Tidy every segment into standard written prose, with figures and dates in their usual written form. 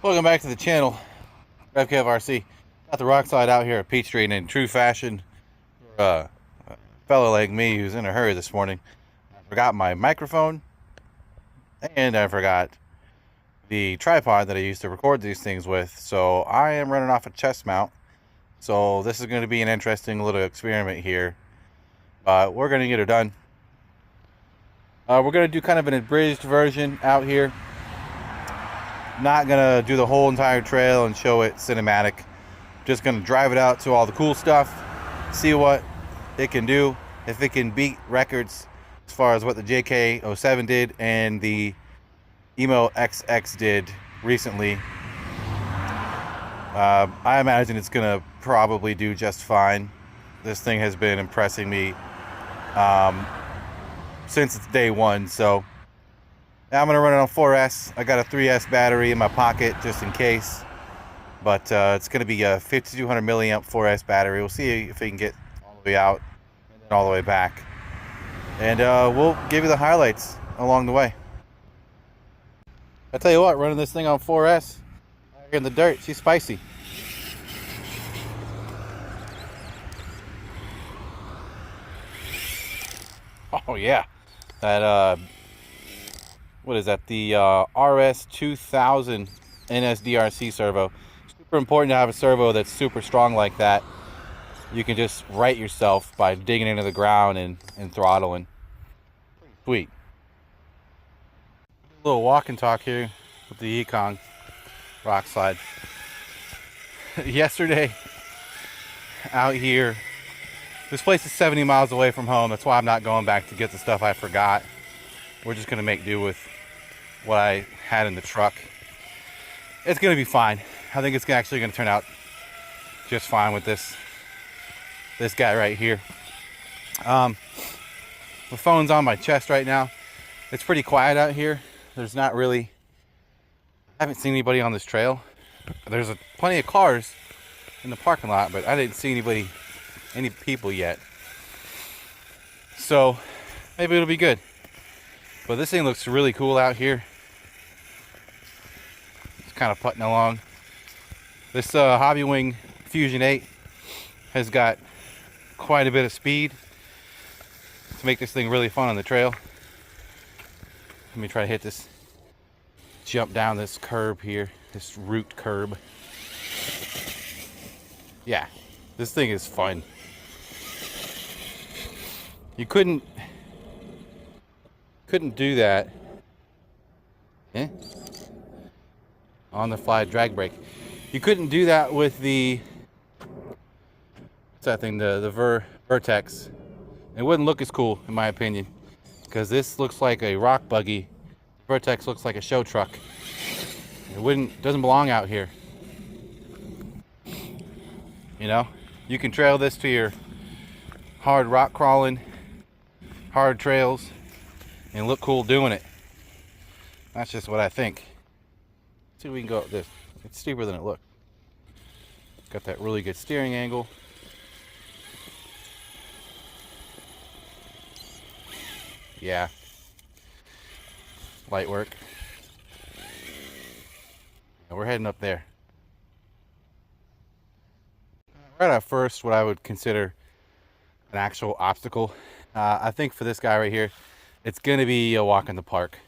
Welcome back to the channel, RC. Got the Rockslide out here at Peachtree, and in true fashion, for a fellow like me who's in a hurry this morning, I forgot my microphone, and I forgot the tripod that I used to record these things with. So I am running off a chest mount. So this is going to be an interesting little experiment here. We're going to get it done. We're going to do kind of an abridged version out here. Not gonna do the whole entire trail and show it cinematic. Just gonna drive it out to all the cool stuff, see what it can do, if it can beat records as far as what the JK07 did and the Emo XX did recently. I imagine it's gonna probably do just fine. This thing has been impressing me since its day one, so I'm gonna run it on 4S. I got a 3S battery in my pocket just in case, but it's gonna be a 5200 milliamp 4S battery. We'll see if we can get all the way out and then all the way back, and we'll give you the highlights along the way. I tell you what, running this thing on 4S in the dirt, she's spicy. Oh yeah, that what is that, the RS2000 NSDRC servo. Super important to have a servo that's super strong like that. You can just right yourself by digging into the ground and throttling. Sweet. A little walk and talk here with the YiKong Rockslide. Yesterday out here, this place is 70 miles away from home. That's why I'm not going back to get the stuff I forgot. We're just gonna make do with what I had in the truck. It's gonna be fine. I think it's actually gonna turn out just fine with this guy right here. The phone's on my chest right now. It's pretty quiet out here. There's not really, I haven't seen anybody on this trail. There's plenty of cars in the parking lot, but I didn't see any people yet. So maybe it'll be good. But this thing looks really cool out here. It's kind of putting along. This Hobbywing Fusion 8 has got quite a bit of speed to make this thing really fun on the trail. Let me try to hit this, jump down this curb here, this root curb. Yeah, this thing is fun. You couldn't do that on the fly drag brake. You couldn't do that with the, what's that thing, the Vertex. It wouldn't look as cool in my opinion, because this looks like a rock buggy. Vertex looks like a show truck. It doesn't belong out here. You know, you can trail this to your hard rock crawling, hard trails, and look cool doing it. That's just what I think. Let's see if we can go up this. It's steeper than it looked. Got that really good steering angle. Yeah. Light work. And we're heading up there. Right at first, what I would consider an actual obstacle. I think for this guy right here, it's going to be a walk in the park.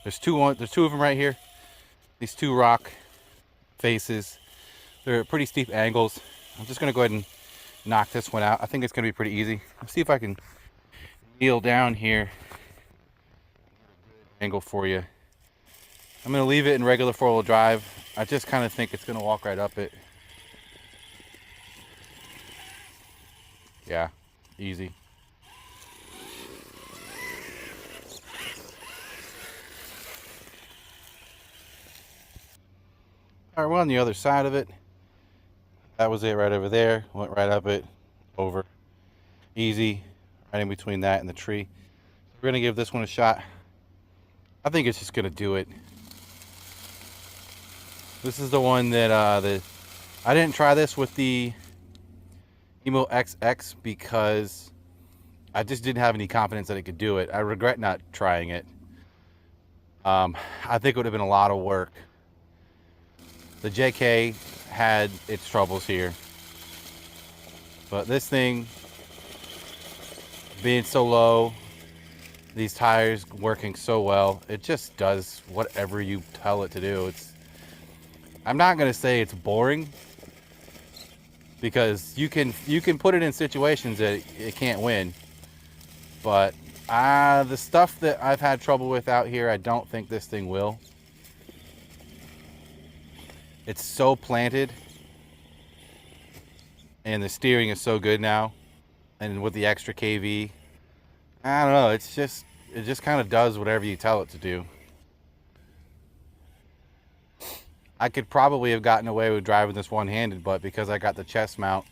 There's two of them right here. These two rock faces. They're at pretty steep angles. I'm just going to go ahead and knock this one out. I think it's going to be pretty easy. Let's see if I can kneel down here. Angle for you. I'm going to leave it in regular four-wheel drive. I just kind of think it's going to walk right up it. Yeah, easy. All right, we're on the other side of it. That was it right over there. Went right up it, over. Easy, right in between that and the tree. We're gonna give this one a shot. I think it's just gonna do it. This is the one that I didn't try this with the Emo XX because I just didn't have any confidence that it could do it. I regret not trying it. I think it would have been a lot of work. The JK had its troubles here, but this thing being so low, these tires working so well, it just does whatever you tell it to do. I'm not gonna say it's boring, because you can put it in situations that it can't win, but the stuff that I've had trouble with out here, I don't think this thing will. It's so planted, and the steering is so good now, and with the extra KV, I don't know, it just kind of does whatever you tell it to do. I could probably have gotten away with driving this one-handed, but because I got the chest mount,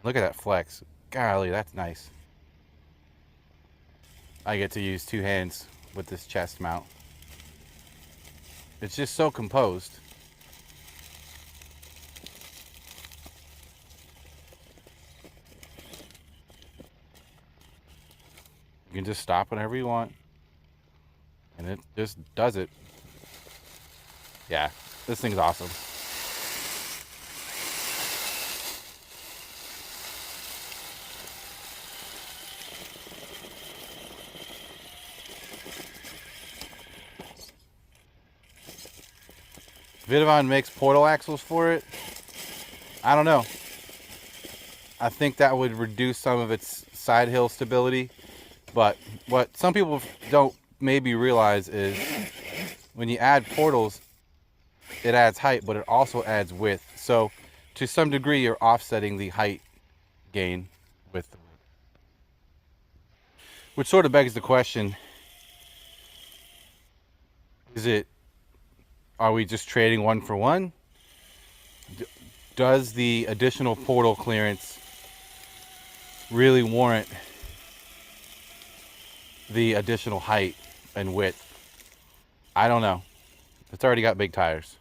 look at that flex. Golly, that's nice. I get to use two hands with this chest mount. It's just so composed. You can just stop whenever you want, and it just does it. Yeah, this thing's awesome. Vidavon makes portal axles for it. I don't know. I think that would reduce some of its side hill stability. But what some people don't maybe realize is when you add portals, it adds height, but it also adds width. So to some degree, you're offsetting the height gain with the width. Which sort of begs the question, are we just trading one for one? Does the additional portal clearance really warrant the additional height and width? I don't know. It's already got big tires.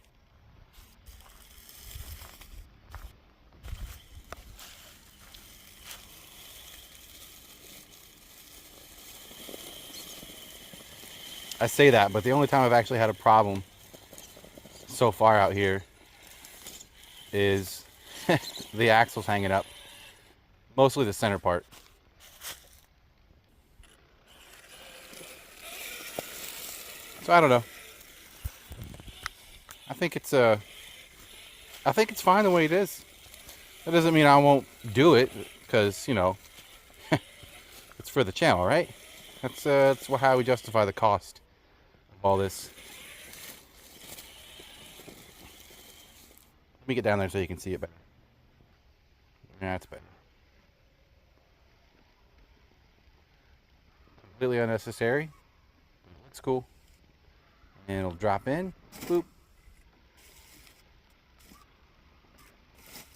I say that, but the only time I've actually had a problem so far out here is the axles hanging up. Mostly the center part. So I don't know. I think it's fine the way it is. That doesn't mean I won't do it, because, you know, it's for the channel, right? That's how we justify the cost of all this. Let me get down there so you can see it better. Yeah, that's better. Completely unnecessary. It's cool. And it'll drop in. Boop.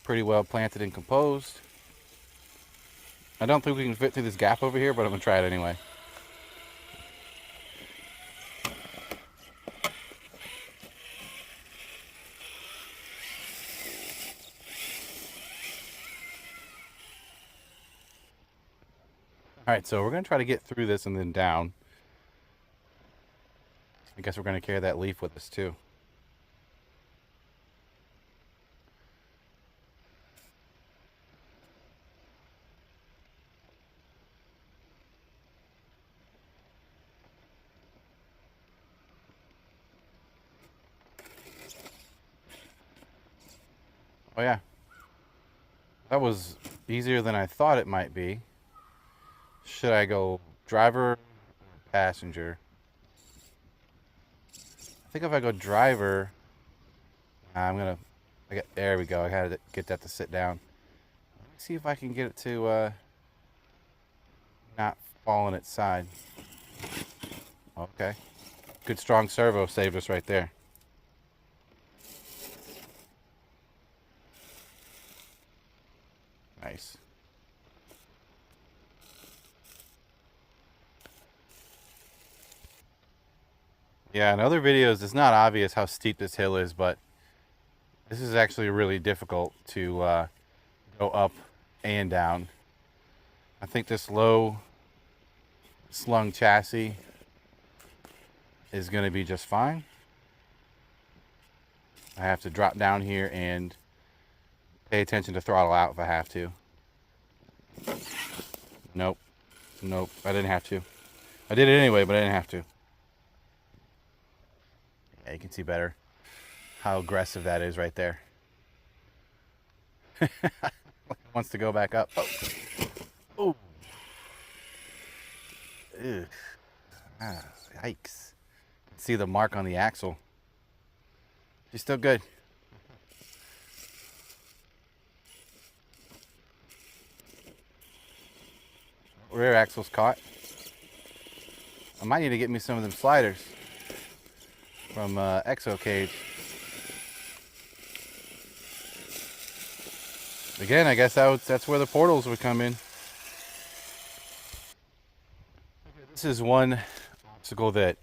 Pretty well planted and composed. I don't think we can fit through this gap over here, but I'm gonna try it anyway. Alright, so we're going to try to get through this and then down. I guess we're going to carry that leaf with us too. Oh yeah. That was easier than I thought it might be. Should I go driver or passenger? I think if I go driver, there we go. I gotta get that to sit down. Let me see if I can get it to not fall on its side. Okay. Good strong servo saved us right there. Nice. Yeah, in other videos, it's not obvious how steep this hill is, but this is actually really difficult to go up and down. I think this low slung chassis is going to be just fine. I have to drop down here and pay attention to throttle out if I have to. Nope. Nope. I didn't have to. I did it anyway, but I didn't have to. Yeah, you can see better how aggressive that is right there. Wants to go back up. Oh. Oh. Ugh. Ah, yikes. See the mark on the axle. She's still good. Rear axle's caught. I might need to get me some of them sliders from Exo Cage. Again, I guess that's where the portals would come in. This is one obstacle that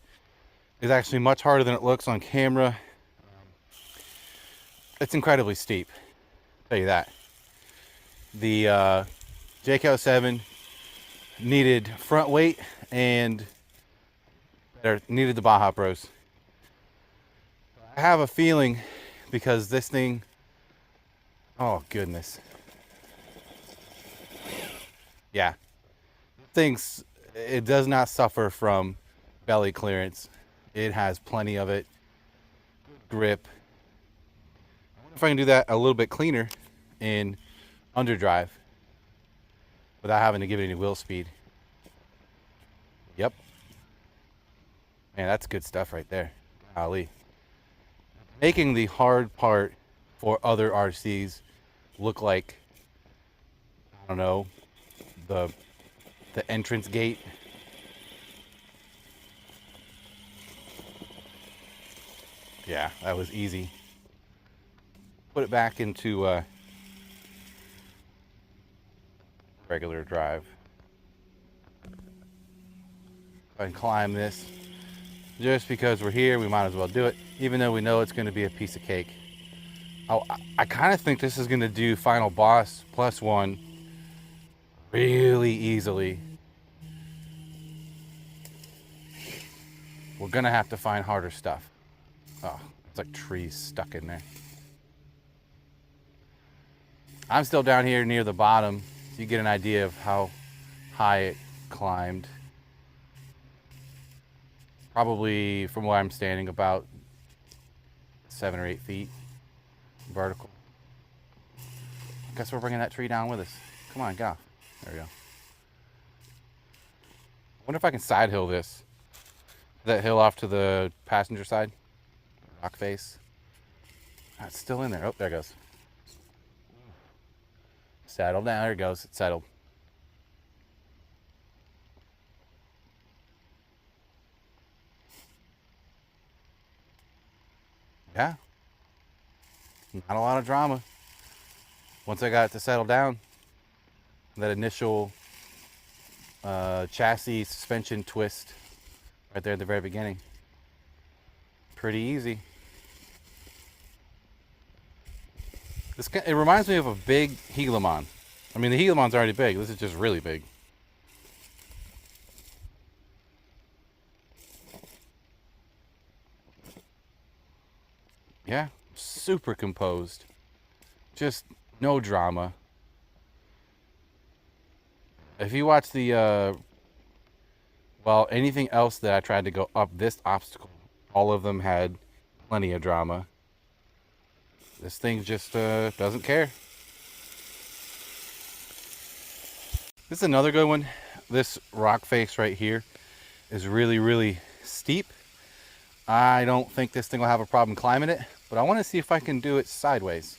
is actually much harder than it looks on camera. It's incredibly steep, I'll tell you that. The JK07 needed front weight and needed the Baja Pros. I have a feeling, because this thing, oh goodness. Yeah, it does not suffer from belly clearance. It has plenty of it. Grip. I wonder if I can do that a little bit cleaner in underdrive without having to give it any wheel speed. Yep. Man, that's good stuff right there. Golly. Making the hard part for other RCs look like, I don't know, the entrance gate. Yeah, that was easy. Put it back into regular drive. If I can climb this, just because we're here, we might as well do it, even though we know it's going to be a piece of cake. I kind of think this is going to do Final Boss +1 really easily. We're going to have to find harder stuff. Oh, it's like trees stuck in there. I'm still down here near the bottom, so you get an idea of how high it climbed. Probably, from where I'm standing, about 7 or 8 feet vertical. I guess we're bringing that tree down with us. Come on, get off. There we go. I wonder if I can side hill this. That hill off to the passenger side. Rock face. It's still in there. Oh, there it goes. Settle down. There it goes. It's settled. Yeah. Not a lot of drama. Once I got it to settle down, that initial chassis suspension twist right there at the very beginning. Pretty easy. It reminds me of a big Helamon. I mean, the Helamon's already big. This is just really big. Yeah, super composed. Just no drama. If you watch the, well, anything else that I tried to go up this obstacle, all of them had plenty of drama. This thing just doesn't care. This is another good one. This rock face right here is really, really steep. I don't think this thing will have a problem climbing it, but I want to see if I can do it sideways.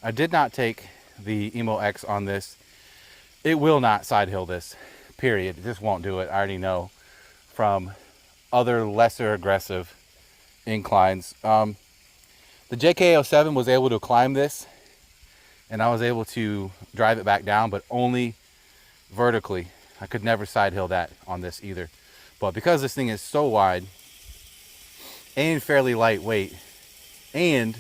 I did not take the Emo X on this. It will not side hill this, period. It just won't do it. I already know from other lesser aggressive inclines. The JK07 was able to climb this, and I was able to drive it back down, but only vertically. I could never side hill that on this either. But because this thing is so wide and fairly lightweight and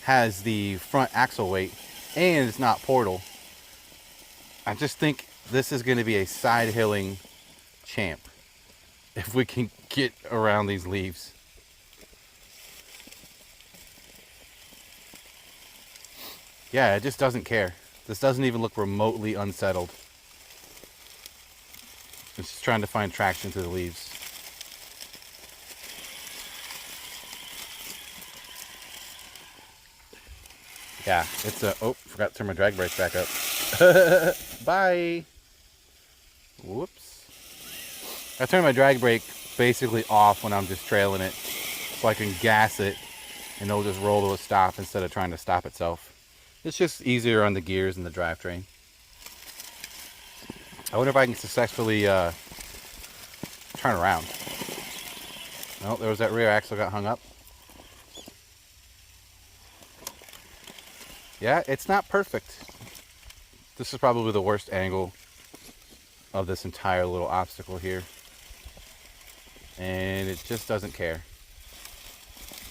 has the front axle weight and it's not portal, I just think this is going to be a side hilling champ if we can get around these leaves. Yeah, it just doesn't care. This doesn't even look remotely unsettled. It's just trying to find traction through the leaves. Yeah, it's a... Oh, forgot to turn my drag brake back up. Bye! Whoops. I turn my drag brake basically off when I'm just trailing it, so I can gas it and it'll just roll to a stop instead of trying to stop itself. It's just easier on the gears and the drivetrain. I wonder if I can successfully turn around. Oh, there was that rear axle got hung up. Yeah, it's not perfect. This is probably the worst angle of this entire little obstacle here. And it just doesn't care.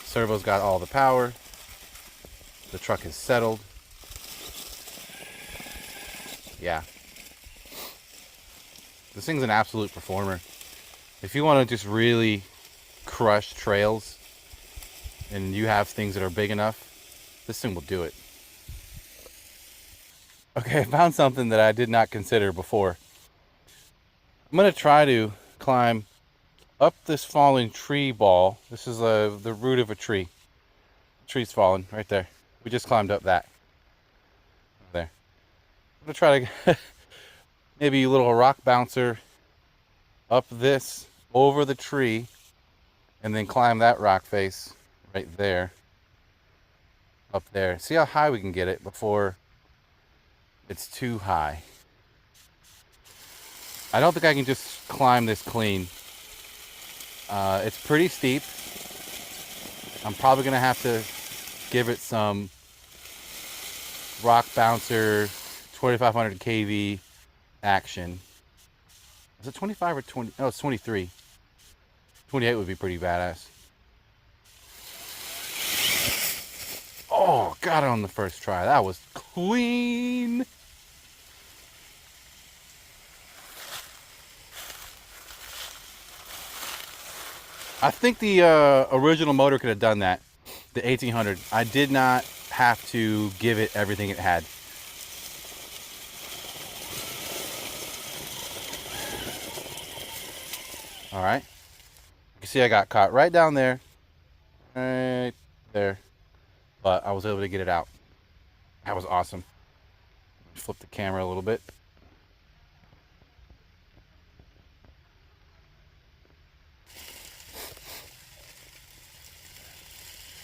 Servo's got all the power. The truck is settled. Yeah. This thing's an absolute performer. If you want to just really crush trails and you have things that are big enough, this thing will do it. Okay, I found something that I did not consider before. I'm going to try to climb up this fallen tree ball. This is the root of a tree. The tree's fallen right there. We just climbed up that. There. I'm going to try to maybe a little rock bouncer up this over the tree and then climb that rock face right there. Up there. See how high we can get it before it's too high. I don't think I can just climb this clean. It's pretty steep. I'm probably going to have to give it some rock bouncer 2500 kV action. Is it 25 or 20? Oh, it's 23. 28 would be pretty badass. Oh, got it on the first try. That was clean. I think the original motor could have done that. The 1800. I did not have to give it everything it had. All right. You can see I got caught right down there. Right there. But I was able to get it out. That was awesome. Flip the camera a little bit.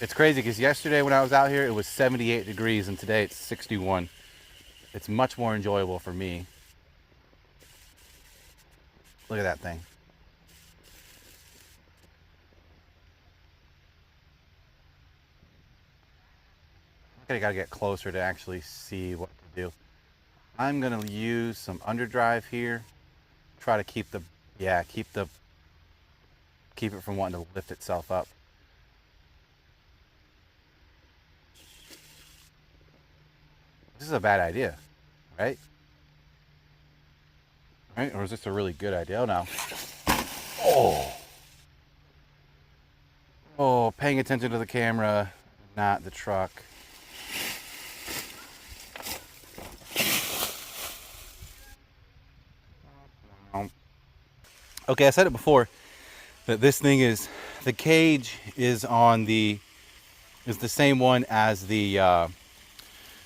It's crazy because yesterday when I was out here it was 78 degrees and today it's 61. It's much more enjoyable for me. Look at that thing. I gotta get closer to actually see what to do. I'm gonna use some underdrive here. Try to keep the keep it from wanting to lift itself up. This is a bad idea, right? Right? Or is this a really good idea? Oh no. Oh, paying attention to the camera, not the truck. Okay, I said it before that this thing is, the cage is the same one as the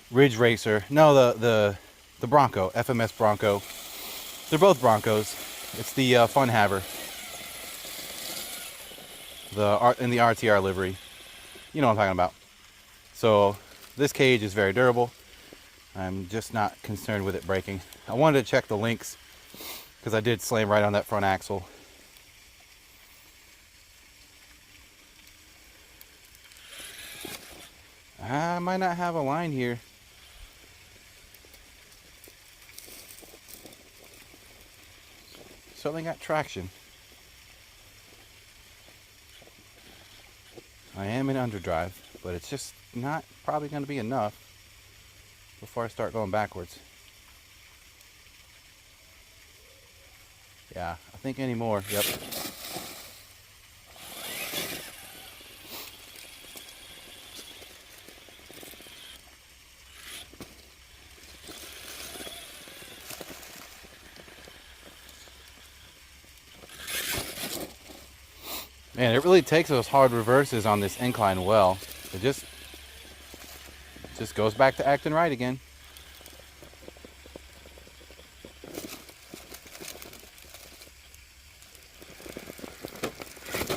Ridge Racer. No, the Bronco, FMS Bronco. They're both Broncos. It's the Fun Haver. In the RTR livery. You know what I'm talking about. So this cage is very durable. I'm just not concerned with it breaking. I wanted to check the links because I did slam right on that front axle. I might not have a line here. Certainly got traction. I am in underdrive, but it's just not probably going to be enough before I start going backwards. Yeah, I think any more. Yep. Man, it really takes those hard reverses on this incline well. It just goes back to acting right again.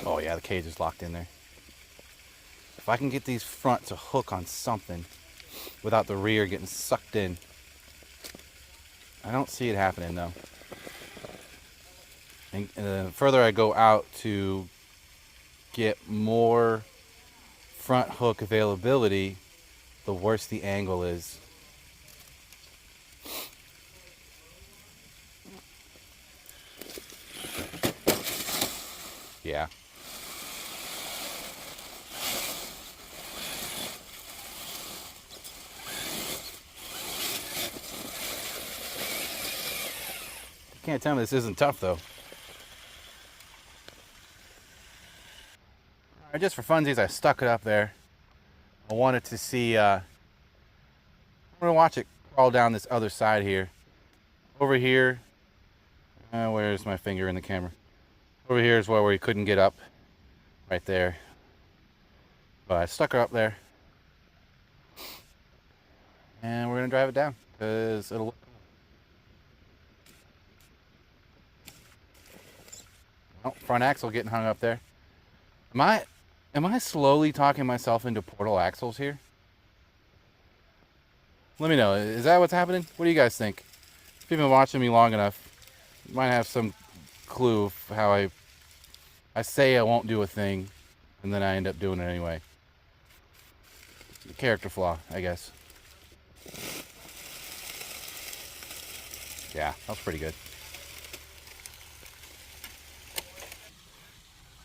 Oh yeah, the cage is locked in there. If I can get these front to hook on something without the rear getting sucked in. I don't see it happening though. And the further I go out to get more front hook availability, the worse the angle is. Yeah. You can't tell me this isn't tough though. Alright, just for funsies, I stuck it up there. I wanted to see, I'm gonna watch it crawl down this other side here. Over here, where's my finger in the camera? Over here is where we couldn't get up, right there. But I stuck her up there. And we're gonna drive it down, because it'll look cool. Oh, front axle getting hung up there. Am I slowly talking myself into portal axles here? Let me know. Is that what's happening? What do you guys think? If you've been watching me long enough, you might have some clue of how I say I won't do a thing, and then I end up doing it anyway. Character flaw, I guess. Yeah, that was pretty good.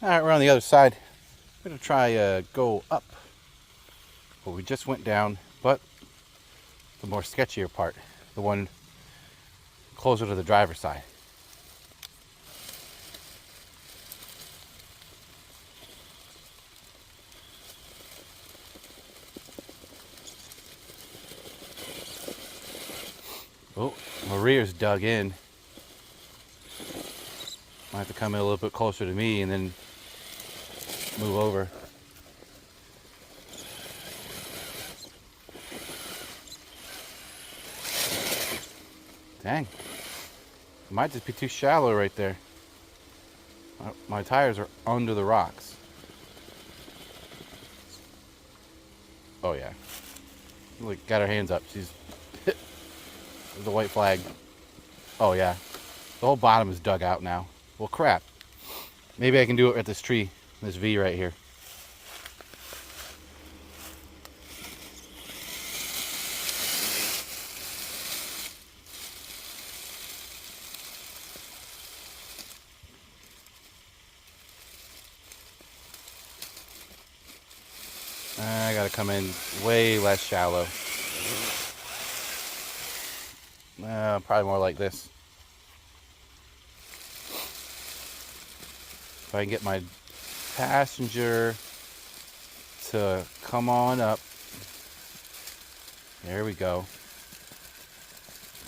Alright, we're on the other side. I'm going to try go up. Well, we just went down, but the more sketchier part. The one closer to the driver's side. Oh, my rear's dug in. Might have to come in a little bit closer to me and then move over. Dang. It might just be too shallow right there. My tires are under the rocks. Oh yeah. Look, got her hands up. She's the white flag. Oh yeah. The whole bottom is dug out now. Well, crap. Maybe I can do it at this tree, this V right here. I gotta come in way less shallow. Probably more like this. If I can get my passenger to come on up. There we go.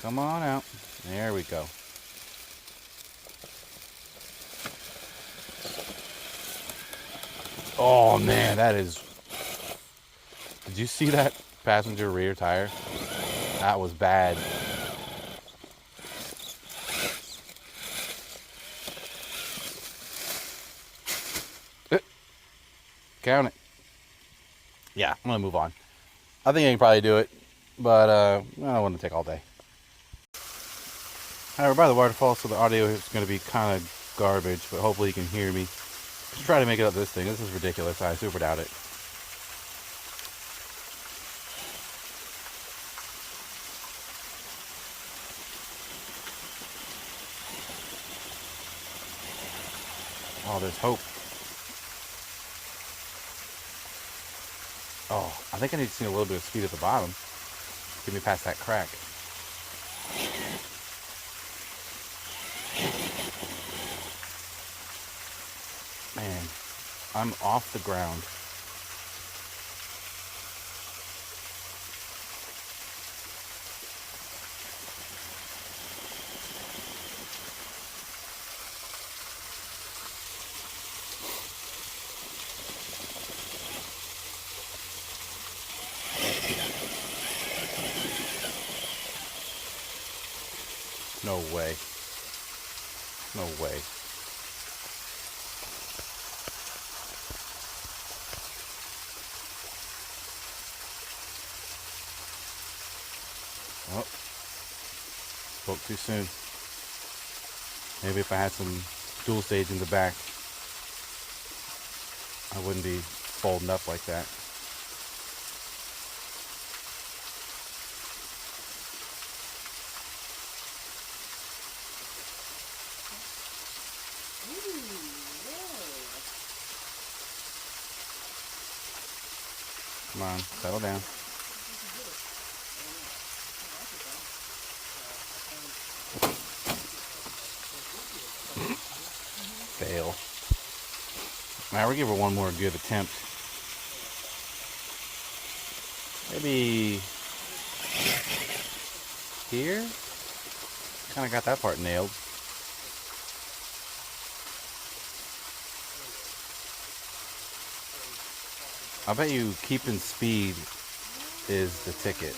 Come on out. There we go. Oh man, that is... Did you see that passenger rear tire? That was bad. Count it. Yeah, I'm gonna move on. I think I can probably do it, but I don't want to take all day. Alright, we're by the waterfall, so the audio is going to be kind of garbage, but hopefully you can hear me. Just try to make it up this thing. This is ridiculous. I super doubt it. Oh, there's hope. Oh, I think I need to see a little bit of speed at the bottom. Get me past that crack. Man, I'm off the ground. No way. No way. Oh, spoke too soon. Maybe if I had some dual stage in the back, I wouldn't be folding up like that. Come on, settle down. Fail. Alright, we'll give her one more good attempt. Maybe here? Kind of got that part nailed. I bet you keeping speed is the ticket.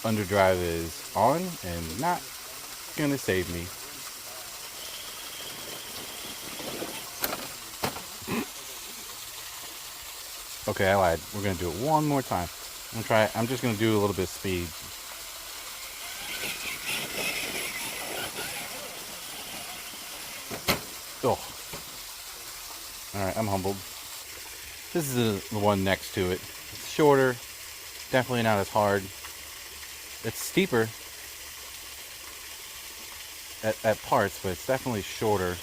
Underdrive is on and not gonna save me. Okay, I lied. We're gonna do it one more time. I'm just gonna do a little bit of speed. Oh. Alright, I'm humbled. This is the one next to it. It's shorter, definitely not as hard. It's steeper at parts, but it's definitely shorter.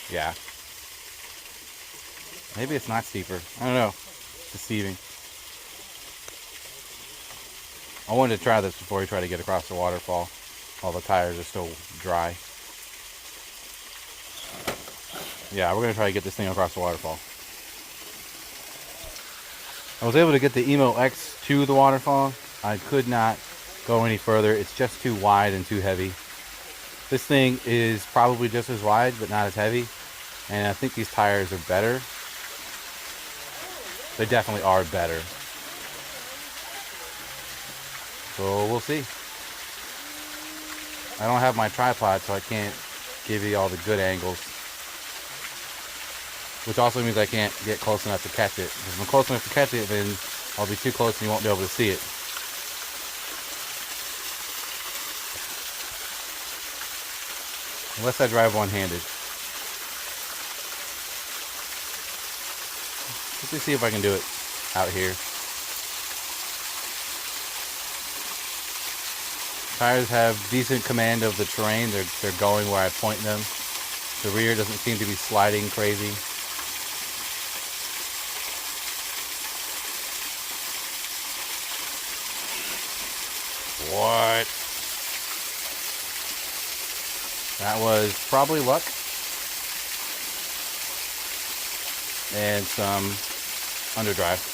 Yeah. Maybe it's not steeper. I don't know. It's deceiving. I wanted to try this before we try to get across the waterfall. All the tires are still dry. Yeah, we're going to try to get this thing across the waterfall. I was able to get the Emo X to the waterfall. I could not go any further. It's just too wide and too heavy. This thing is probably just as wide, but not as heavy. And I think these tires are better. They definitely are better. So we'll see. I don't have my tripod, so I can't give you all the good angles. Which also means I can't get close enough to catch it. If I'm close enough to catch it, then I'll be too close and you won't be able to see it. Unless I drive one-handed. Let's see if I can do it out here. Tires have decent command of the terrain. They're going where I point them. The rear doesn't seem to be sliding crazy. What? That was probably luck. And some underdrive.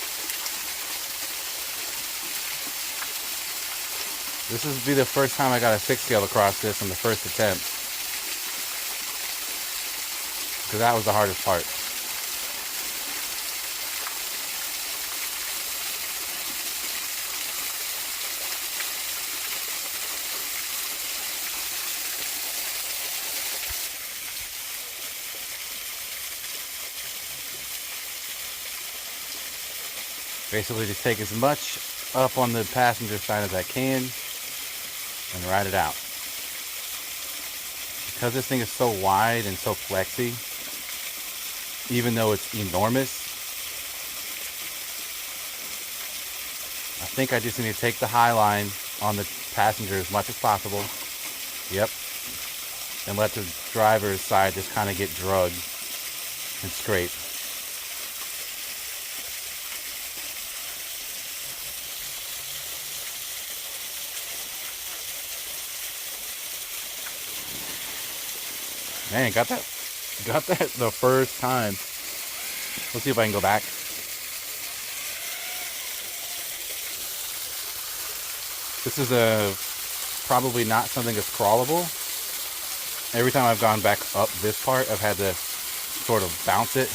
This will be the first time I got a 6-scale across this on the first attempt. Because that was the hardest part. Basically just take as much up on the passenger side as I can and ride it out. Because this thing is so wide and so flexy, even though it's enormous, I think I just need to take the high line on the passenger as much as possible. Yep. And let the driver's side just kind of get drugged and scrape. Man, got that the first time. Let's see if I can go back. This is probably not something that's crawlable. Every time I've gone back up this part, I've had to sort of bounce it.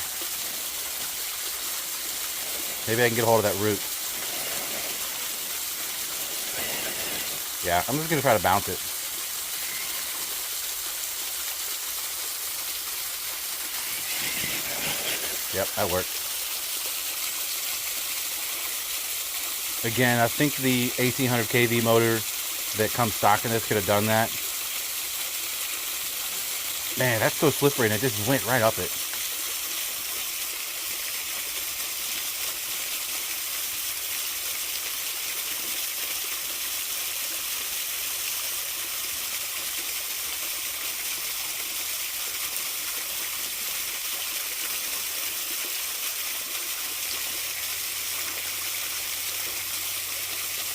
Maybe I can get a hold of that root. Yeah, I'm just gonna try to bounce it. Yep, that worked. Again, I think the 1800 kV motor that comes stock in this could have done that. Man, that's so slippery and it just went right up it.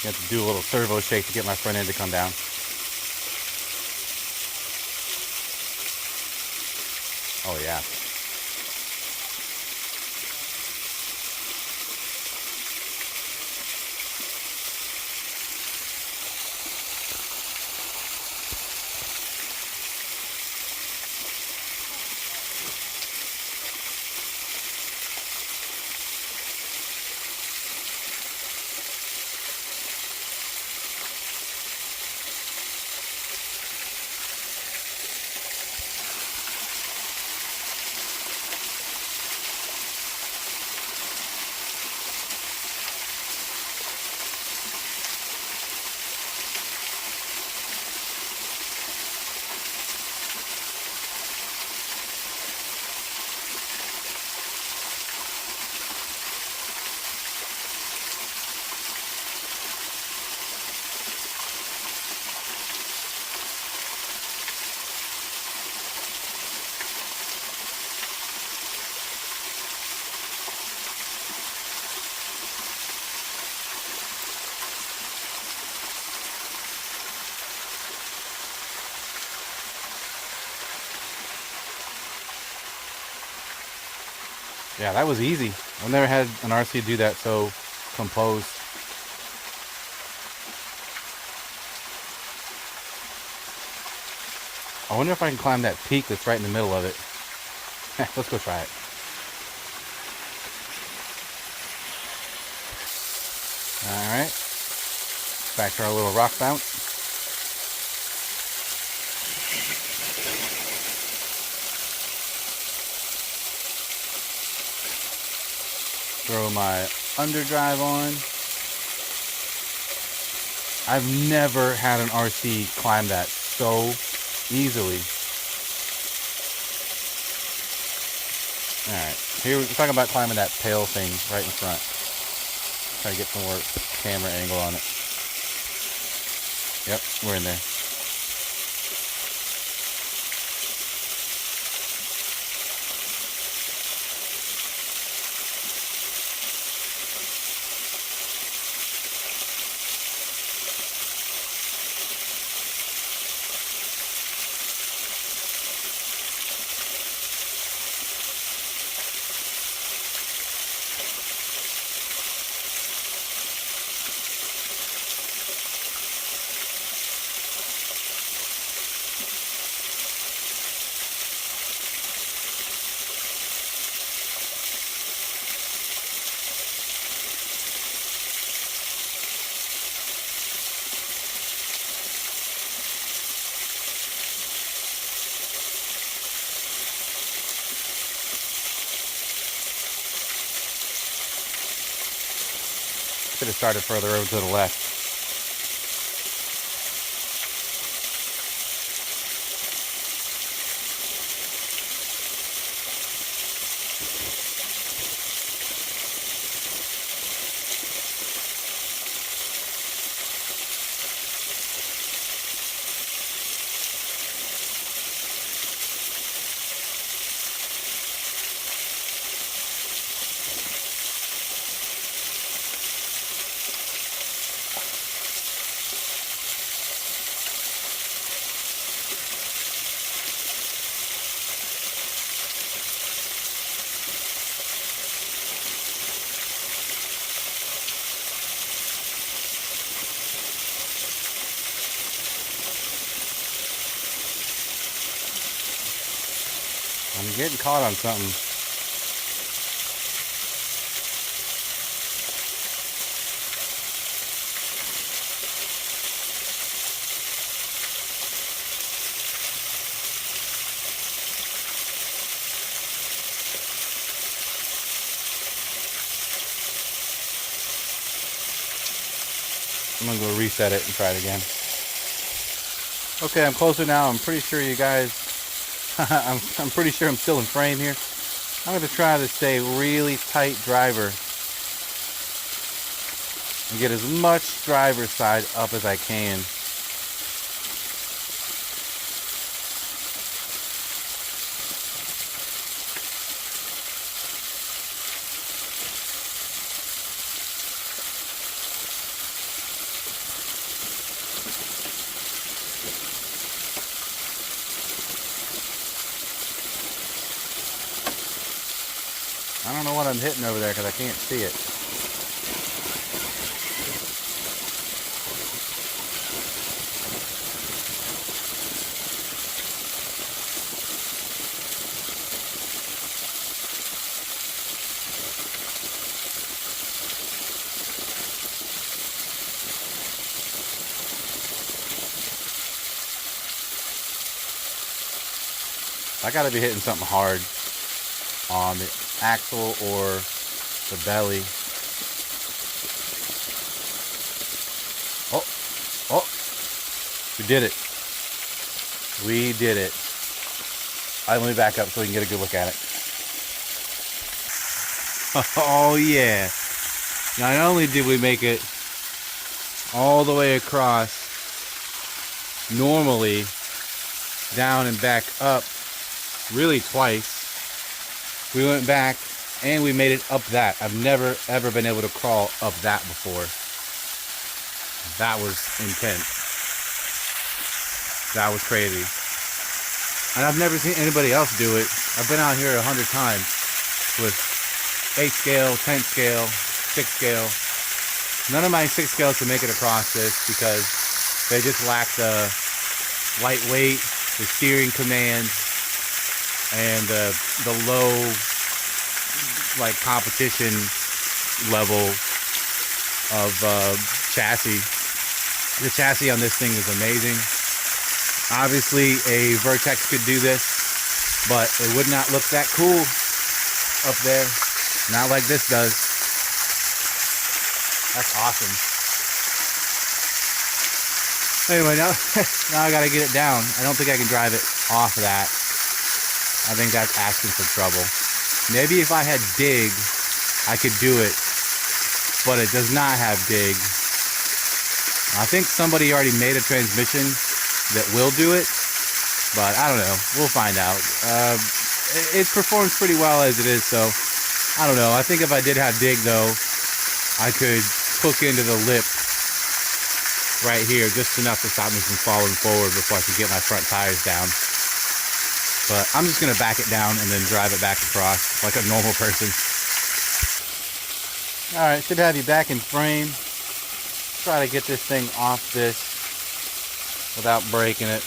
You have to do a little servo shake to get my front end to come down. Oh yeah. Yeah, that was easy. I've never had an RC do that so composed. I wonder if I can climb that peak that's right in the middle of it. Let's go try it. Alright. Back to our little rock bounce. Throw my underdrive on. I've never had an RC climb that so easily. Alright, here we're talking about climbing that tail thing right in front. Try to get some more camera angle on it. Yep, we're in there. Should have started further over to the left. I'm getting caught on something. I'm gonna go reset it and try it again. Okay, I'm closer now. I'm pretty sure you guys, I'm pretty sure I'm still in frame here. I'm gonna try to stay really tight driver and get as much driver's side up as I can. I don't know what I'm hitting over there because I can't see it. I gotta be hitting something hard on the axle or the belly. Oh, we did it. We did it. All right, let me back up so we can get a good look at it. Oh yeah. Not only did we make it all the way across normally, down and back up really twice, we went back and we made it up that. I've never ever been able to crawl up that before. That was intense. That was crazy. And I've never seen anybody else do it. I've been out here 100 times with 8 scale, 10 scale, 6 scale. None of my 6 scales can make it across this because they just lack the lightweight, the steering command, and the low like competition level of chassis. The chassis on this thing is amazing. Obviously a Vertex could do this, but it would not look that cool up there. Not like this does. That's awesome. Anyway, now I gotta get it down. I don't think I can drive it off of that. I think that's asking for trouble. Maybe if I had dig, I could do it, but it does not have dig. I think somebody already made a transmission that will do it, but I don't know. We'll find out. It performs pretty well as it is, so I don't know. I think if I did have dig, though, I could hook into the lip right here just enough to stop me from falling forward before I could get my front tires down. But I'm just going to back it down and then drive it back across like a normal person. Alright, should have you back in frame. Try to get this thing off this without breaking it.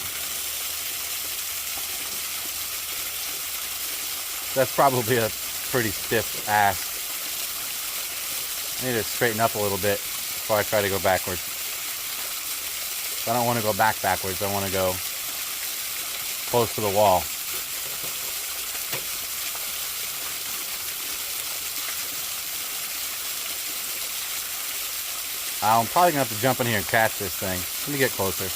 That's probably a pretty stiff ass. I need to straighten up a little bit before I try to go backwards. I don't want to go backwards. I want to go close to the wall. I'm probably going to have to jump in here and catch this thing. Let me get closer.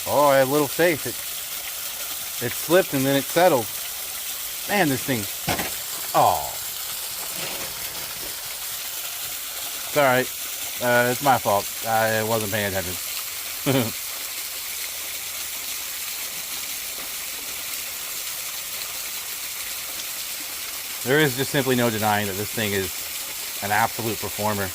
Oh, I had a little faith. It slipped and then it settled. Man, this thing. Oh. It's alright. It's my fault. I wasn't paying attention. There is just simply no denying that this thing is an absolute performer.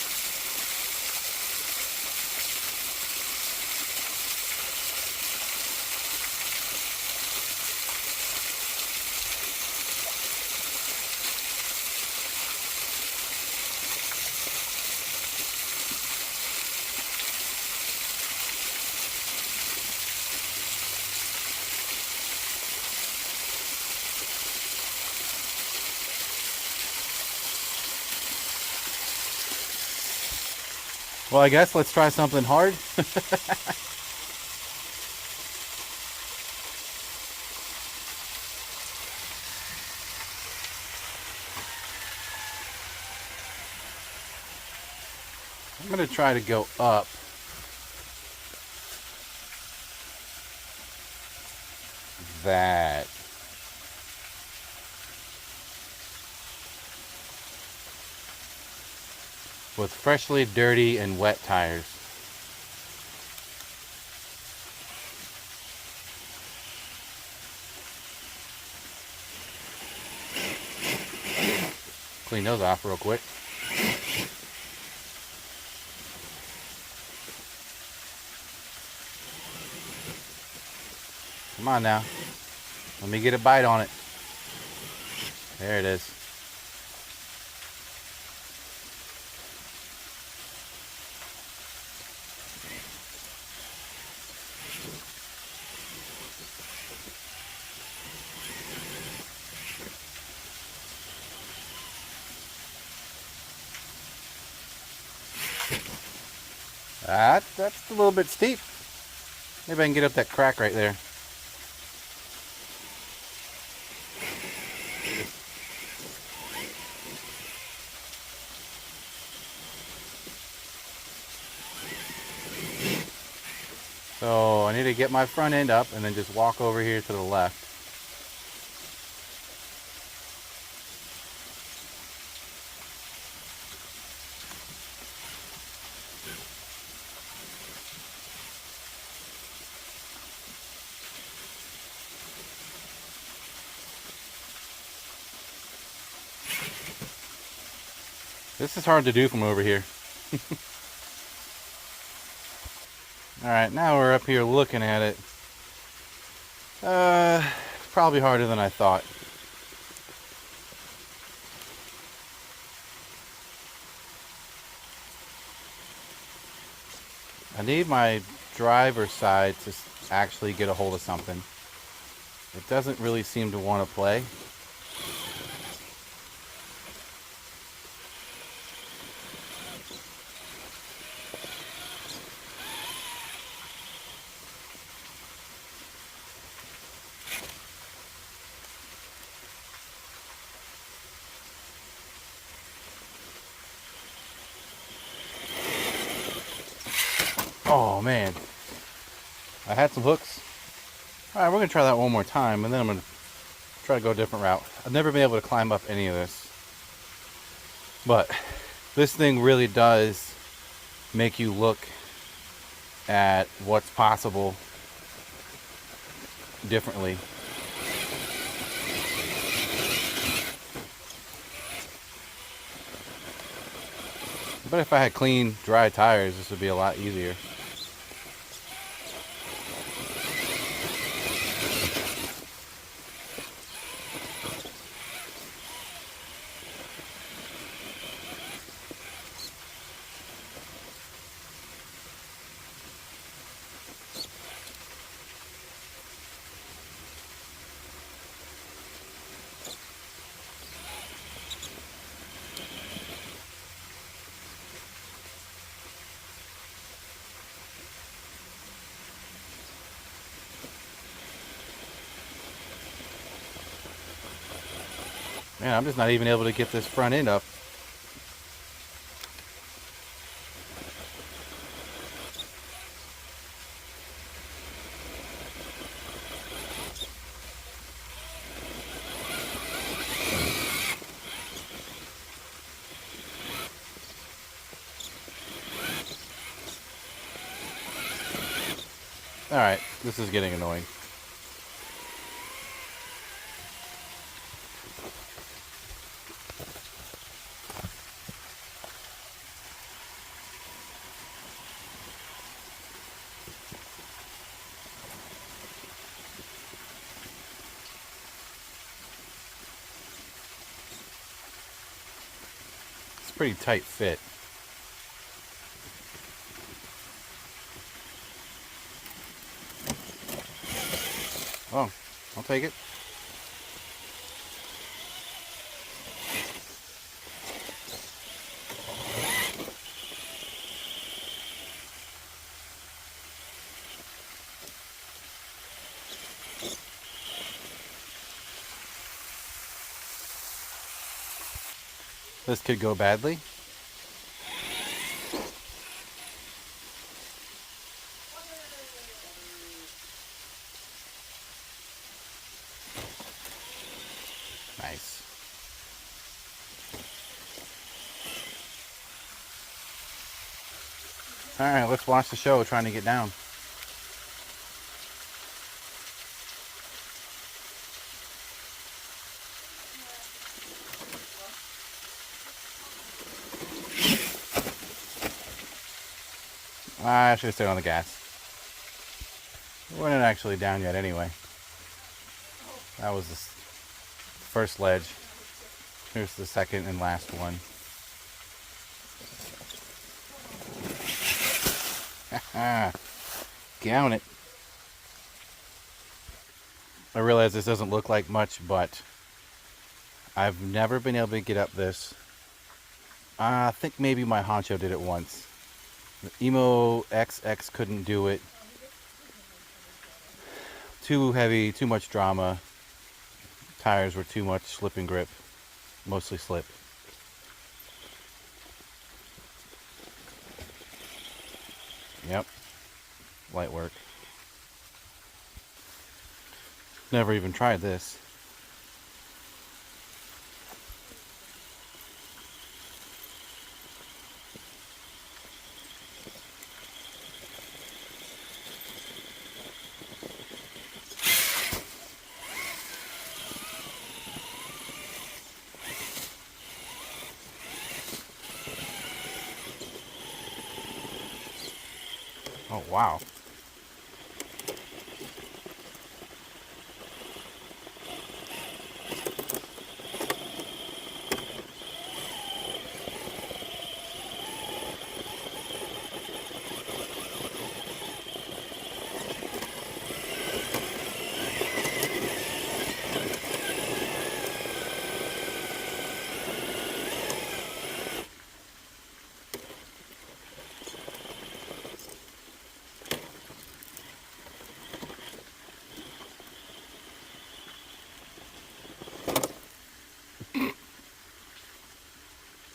Well, I guess let's try something hard. I'm going to try to go up. That. With freshly dirty and wet tires. Clean those off real quick. Come on now. Let me get a bite on it. There it is. That's a little bit steep. Maybe I can get up that crack right there. So I need to get my front end up and then just walk over here to the left. This is hard to do from over here. Alright, now we're up here looking at it. Probably harder than I thought. I need my driver's side to actually get a hold of something. It doesn't really seem to want to play. Oh man, I had some hooks. Alright, we're going to try that one more time and then I'm going to try to go a different route. I've never been able to climb up any of this. But this thing really does make you look at what's possible differently. But if I had clean, dry tires, this would be a lot easier. Man, I'm just not even able to get this front end up. Alright, this is getting annoying. It's a pretty tight fit. Oh, I'll take it. This could go badly. Nice. Alright, let's watch the show trying to get down. I should have stayed on the gas. We weren't actually down yet anyway. That was the first ledge. Here's the second and last one. Count it. I realize this doesn't look like much, but I've never been able to get up this. I think maybe my Honcho did it once. The Emo XX couldn't do it. Too heavy, too much drama. Tires were too much slip and grip. Mostly slip. Yep. Light work. Never even tried this. Oh, wow.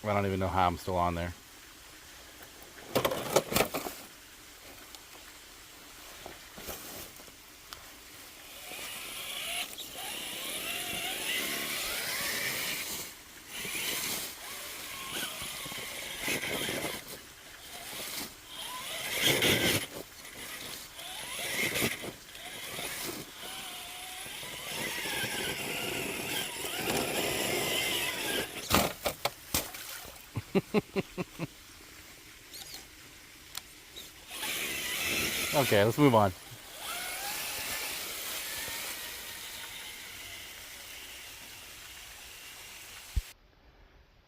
I don't even know how I'm still on there. Okay, let's move on.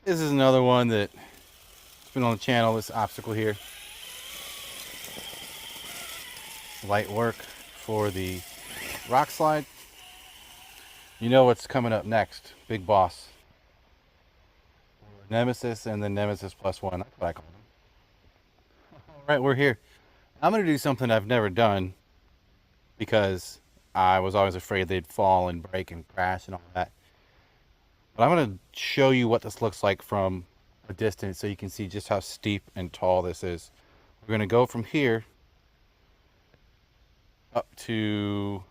This is another one that's been on the channel, this obstacle here. Light work for the rock slide. You know what's coming up next. Big boss. Nemesis and then Nemesis plus one. That's what I call them. Alright, we're here. I'm going to do something I've never done because I was always afraid they'd fall and break and crash and all that. But I'm going to show you what this looks like from a distance so you can see just how steep and tall this is. We're going to go from here up to,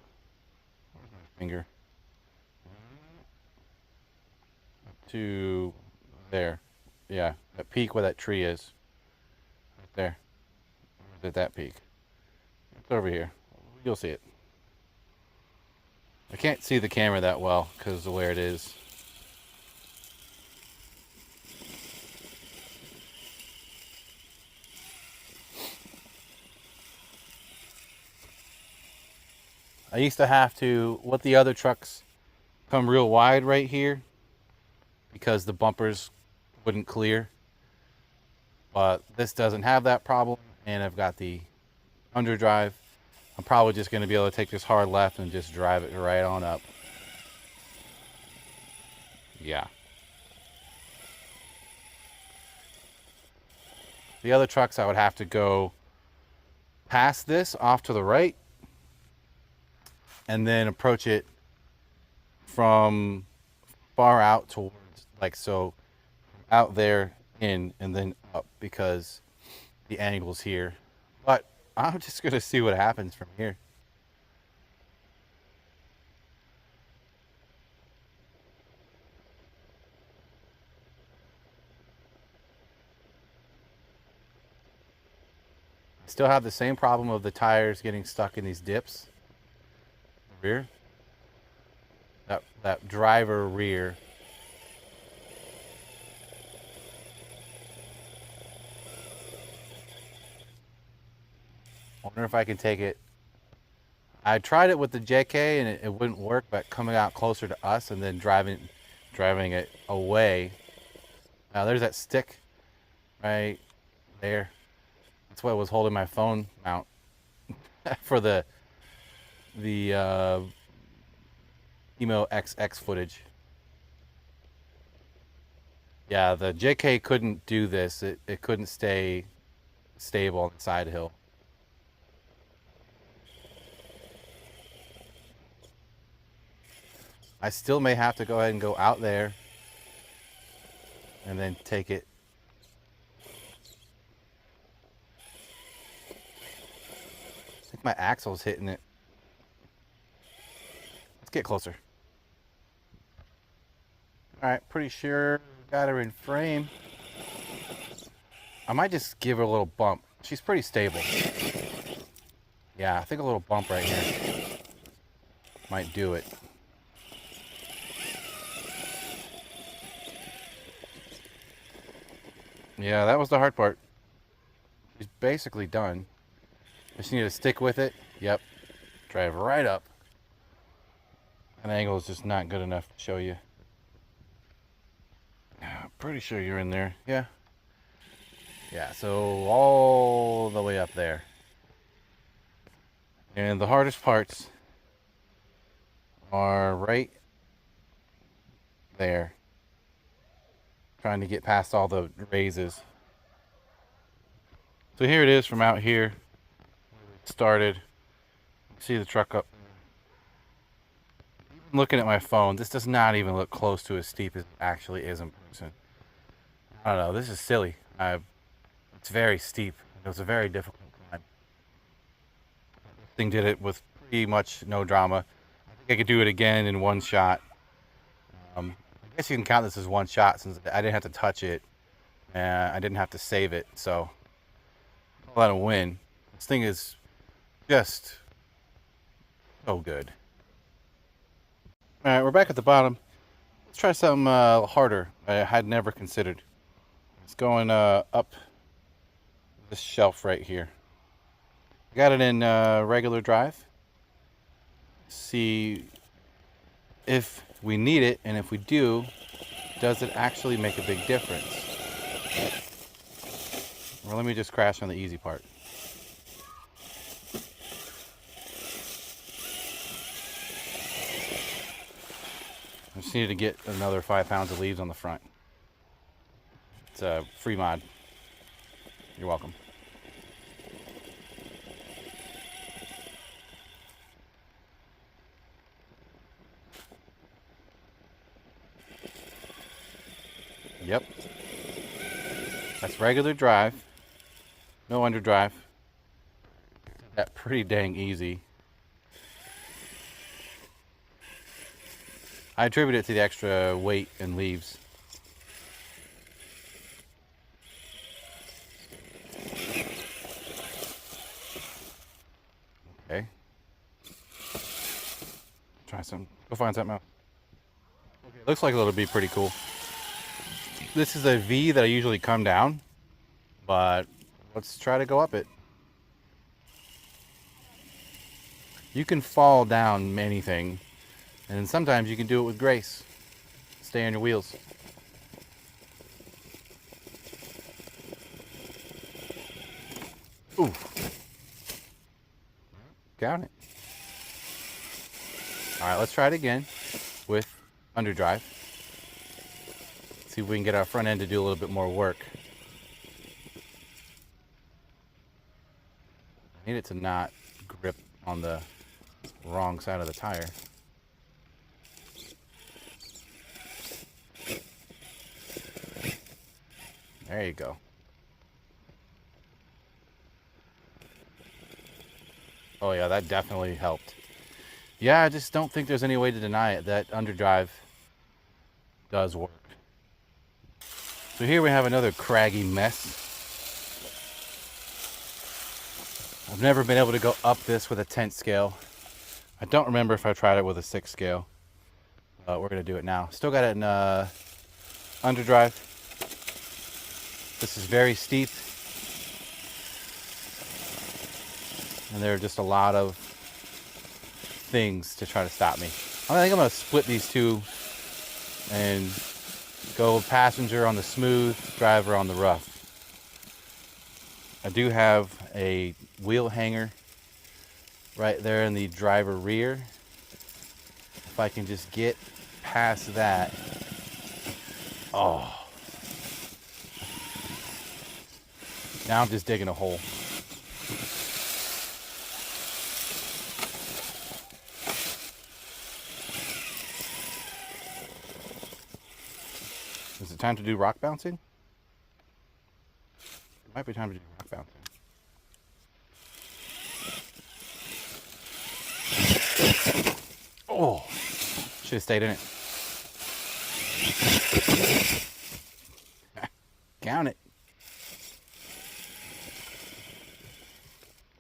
where's my finger? Up to there. Yeah, that peak where that tree is. Right there. At that peak. It's over here. You'll see it. I can't see the camera that well because of where it is. I used to have to let the other trucks come real wide right here because the bumpers wouldn't clear. But this doesn't have that problem, and I've got the underdrive. I'm probably just going to be able to take this hard left and just drive it right on up. Yeah. The other trucks I would have to go past this off to the right and then approach it from far out towards, like, so out there in and then up because the angle's here. But I'm just going to see what happens from here. Still have the same problem of the tires getting stuck in these dips. Rear. That driver rear. I wonder if I can take it. I tried it with the JK and it wouldn't work, but coming out closer to us and then driving it away. Now there's that stick right there. That's what was holding my phone mount for the Emo XX footage. Yeah, the JK couldn't do this. It couldn't stay stable on the side hill. I still may have to go ahead and go out there and then take it. I think my axle's hitting it. Let's get closer. All right, pretty sure we got her in frame. I might just give her a little bump. She's pretty stable. Yeah, I think a little bump right here might do it. Yeah, that was the hard part. She's basically done. Just need to stick with it. Yep. Drive right up. That angle is just not good enough to show you. I'm pretty sure you're in there. Yeah. Yeah, so all the way up there. And the hardest parts are right there. Trying to get past all the raises. So here it is from out here. Started. See the truck up. Looking at my phone, this does not even look close to as steep as it actually is in person. I don't know, this is silly. It's very steep. It was a very difficult climb. This thing did it with pretty much no drama. I think I could do it again in one shot. I guess you can count this as one shot since I didn't have to touch it. I didn't have to save it, so call that a win. This thing is just so good. All right, we're back at the bottom. Let's try something harder I had never considered. It's going up this shelf right here. I got it in regular drive. See if we need it, and if we do, does it actually make a big difference? Well, let me just crash on the easy part. I just needed to get another 5 pounds of leaves on the front. It's a free mod. You're welcome. Yep. That's regular drive. No underdrive. That pretty dang easy. I attribute it to the extra weight and leaves. Okay. Try some. Go find something else. Okay, looks like it'll be pretty cool. This is a V that I usually come down, but let's try to go up it. You can fall down anything, and sometimes you can do it with grace. Stay on your wheels. Ooh. Count it. All right, let's try it again with underdrive. See if we can get our front end to do a little bit more work. I need it to not grip on the wrong side of the tire. There you go. Oh yeah, that definitely helped. Yeah, I just don't think there's any way to deny it. That underdrive does work. So here we have another craggy mess. I've never been able to go up this with a 10 scale. I don't remember if I tried it with a 6 scale. We're going to do it now. Still got it in underdrive. This is very steep. And there are just a lot of things to try to stop me. I think I'm going to split these two and go passenger on the smooth, driver on the rough. I do have a wheel hanger right there in the driver rear. If I can just get past that. Oh. Now I'm just digging a hole. Is it time to do rock bouncing? It might be time to do rock bouncing. Oh, should have stayed in it. Count it.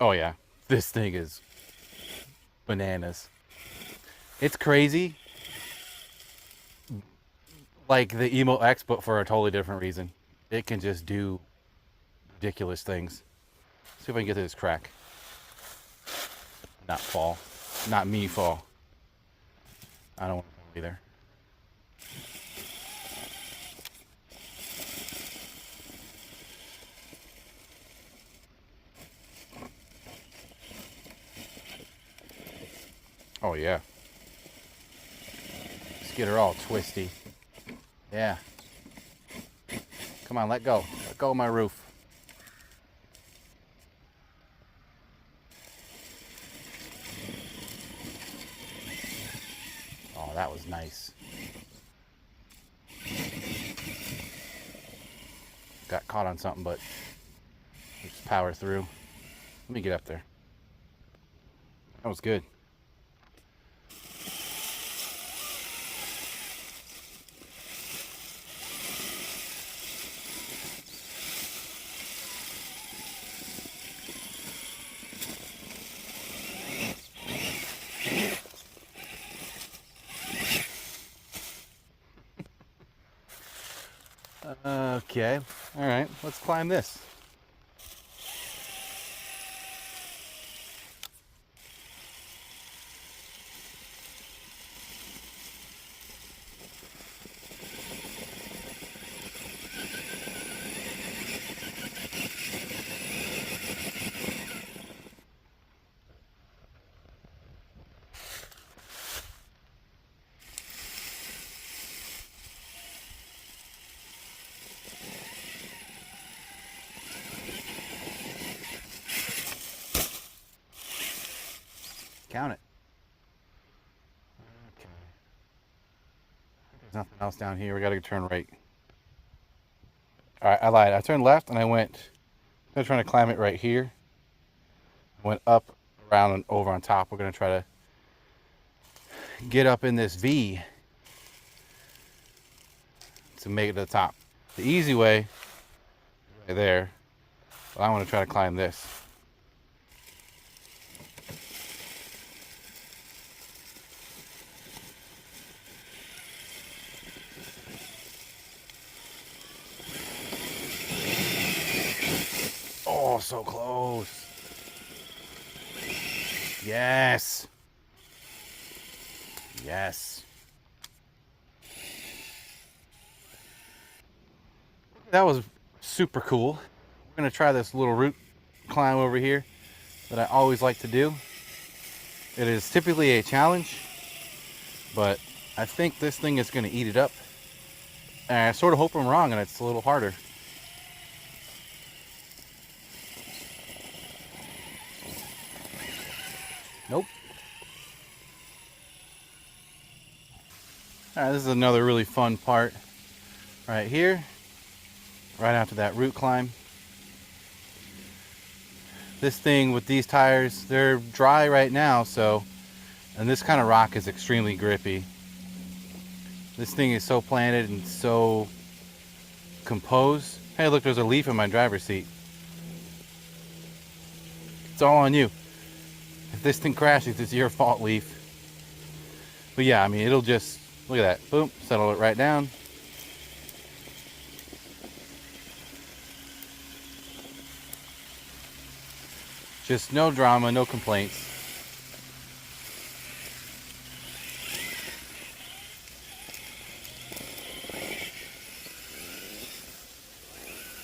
Oh yeah, this thing is bananas. It's crazy. Like the Emo X, but for a totally different reason. It can just do ridiculous things. See if I can get to this crack. Not fall. Not me fall. I don't want to fall either. Oh yeah. Let's get her all twisty. Yeah. Come on, let go. Let go of my roof. Oh, that was nice. Got caught on something, but just power through. Let me get up there. That was good. Okay, all right, let's climb this. Count it. Okay. There's nothing else down here. We gotta turn right. All right, I lied. I turned left and I went. I'm trying to climb it right here. I went up, around, and over on top. We're gonna try to get up in this V to make it to the top. The easy way, right there. But I want to try to climb this. Oh, so close. Yes. Yes. That was super cool. We're going to try this little route climb over here that I always like to do. It is typically a challenge, but I think this thing is going to eat it up. And I sort of hope I'm wrong and it's a little harder. Nope. All right, this is another really fun part right here. right after that root climb. This thing with these tires, they're dry right now, so, and this kind of rock is extremely grippy. This thing is so planted and so composed. Hey, look, there's a leaf in my driver's seat. It's all on you. If this thing crashes, it's your fault, leaf. But yeah, I mean, it'll just, look at that, boom, settle it right down. Just no drama, no complaints.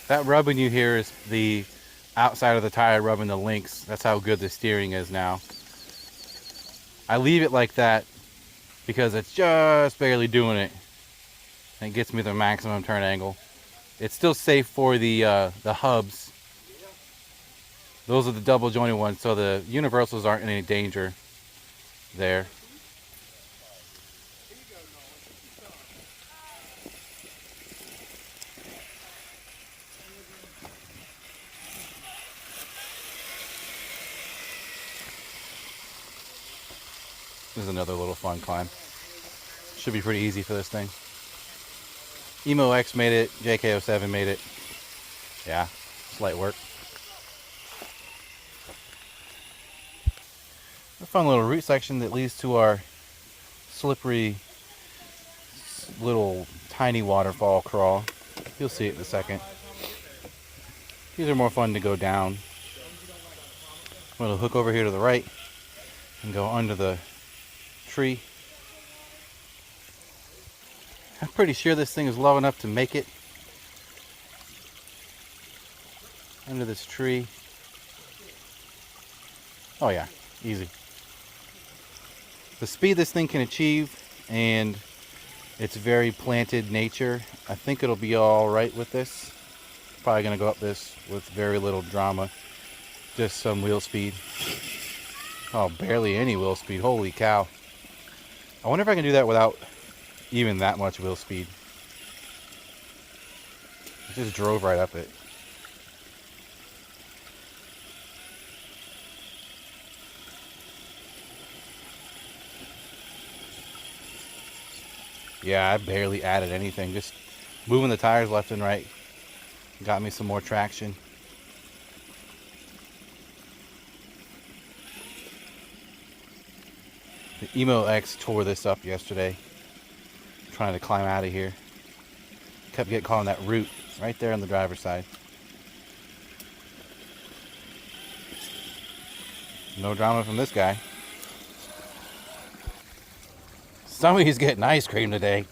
That rubbing you hear is the outside of the tire rubbing the links. That's how good the steering is now. I leave it like that because it's just barely doing it. And it gets me the maximum turn angle. It's still safe for the hubs. Those are the double jointed ones, so the universals aren't in any danger there. This is another little fun climb. Should be pretty easy for this thing. Emo X made it, JK07 made it. Yeah, it's light work. A fun little route section that leads to our slippery little tiny waterfall crawl. You'll see it in a second. These are more fun to go down. I'm going to hook over here to the right and go under the tree. I'm pretty sure this thing is low enough to make it under this tree. Oh yeah, easy. The speed this thing can achieve and its very planted nature, I think it'll be all right with this. Probably gonna go up this with very little drama. Just some wheel speed. Oh, barely any wheel speed, holy cow. I wonder if I can do that without even that much wheel speed. I just drove right up it. Yeah, I barely added anything. Just moving the tires left and right got me some more traction. The Emo X tore this up yesterday, trying to climb out of here. Kept getting caught on that root right there on the driver's side. No drama from this guy. Somebody's getting ice cream today.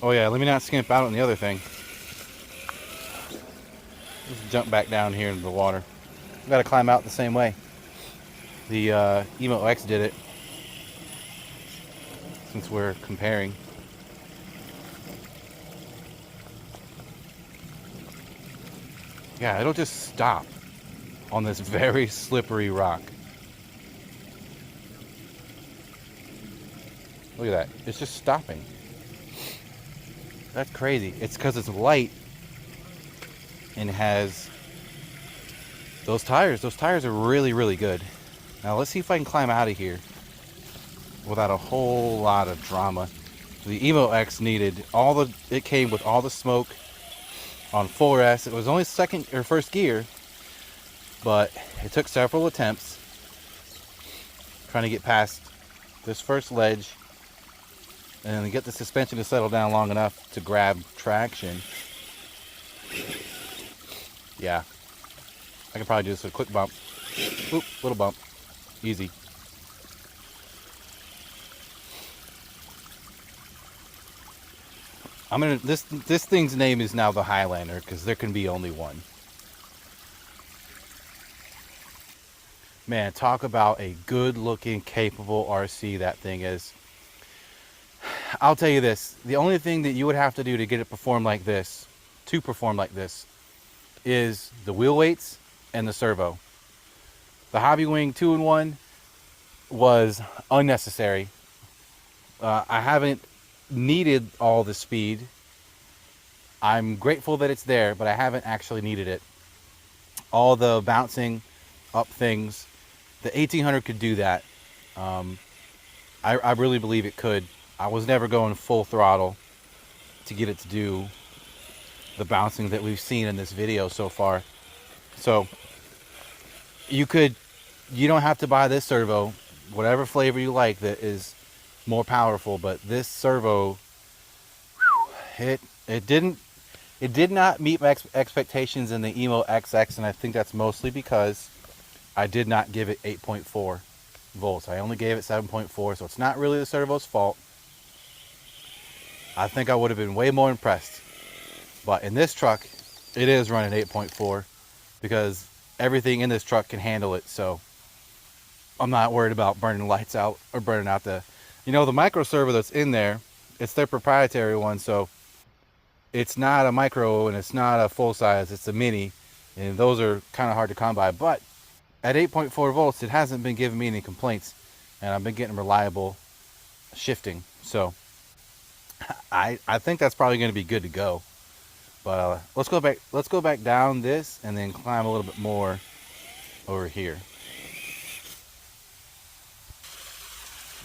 Oh yeah, let me not skimp out on the other thing. Let's jump back down here into the water. We gotta climb out the same way. The Emo X did it, since we're comparing. Yeah, it'll just stop on this very slippery rock. Look at that, it's just stopping. That's crazy. It's because it's light and has those tires. Those tires are really, really good. Now let's see if I can climb out of here without a whole lot of drama. The Emo X needed it came with all the smoke on 4S. It was only second or first gear, but it took several attempts trying to get past this first ledge and then get the suspension to settle down long enough to grab traction. Yeah, I could probably do this with a quick bump. Oop, little bump, easy. This thing's name is now the Highlander because there can be only one. Man, talk about a good looking, capable RC that thing is. I'll tell you this, the only thing that you would have to do to get it to perform like this, is the wheel weights and the servo. The Hobby Wing 2-in-1 was unnecessary. I haven't needed all the speed. I'm grateful that it's there, but I haven't actually needed it. All the bouncing up things, the 1800 could do that. Um, I really believe it could. I was never going full throttle to get it to do the bouncing that we've seen in this video so far. So you don't have to buy this servo, whatever flavor you like that is more powerful, but this servo, it it didn't it did not meet my expectations in the Emo XX, and I think that's mostly because I did not give it 8.4 volts. I only gave it 7.4, so it's not really the servo's fault. I think I would have been way more impressed. But in this truck, it is running 8.4 because everything in this truck can handle it, so I'm not worried about burning lights out or burning out the micro servo that's in there. It's their proprietary one, so it's not a micro and it's not a full size, it's a mini, and those are kind of hard to come by. But at 8.4 volts, it hasn't been giving me any complaints, and I've been getting reliable shifting. So I think that's probably going to be good to go. But let's go back down this and then climb a little bit more over here.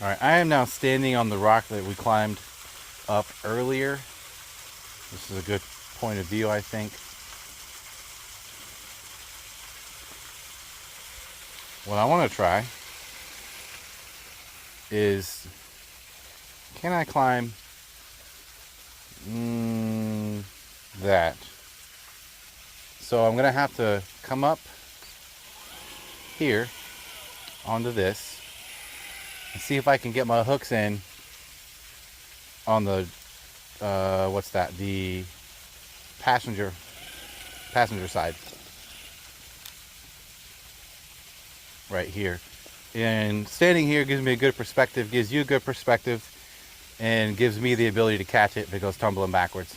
All right, I am now standing on the rock that we climbed up earlier. This is a good point of view, I think. What I want to try is, can I climb that? So I'm gonna have to come up here onto this and see if I can get my hooks in on the what's that, the passenger side right here. And standing here gives me a good perspective, gives you a good perspective, and gives me the ability to catch it if it goes tumbling backwards.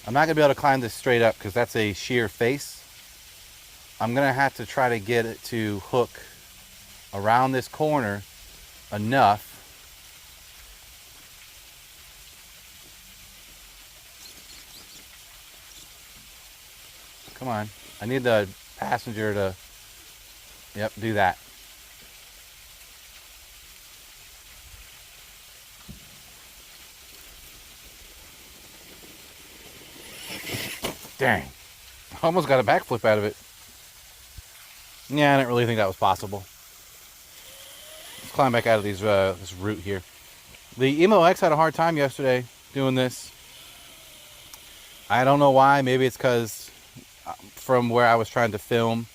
I'm not gonna be able to climb this straight up because that's a sheer face. I'm gonna have to try to get it to hook around this corner enough Come on. I need the passenger to, yep, do that. Dang. Almost got a backflip out of it. Yeah, I didn't really think that was possible. Let's climb back out of these this route here. The Emo X had a hard time yesterday doing this. I don't know why. Maybe it's because from where I was trying to film,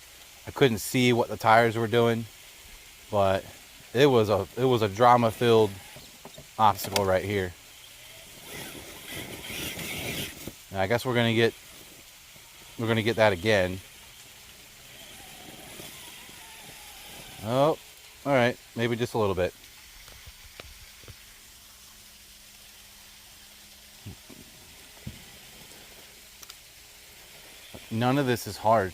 I couldn't see what the tires were doing. But it was a drama-filled obstacle right here. And I guess we're gonna get that again. Oh, all right, maybe just a little bit. None of this is hard.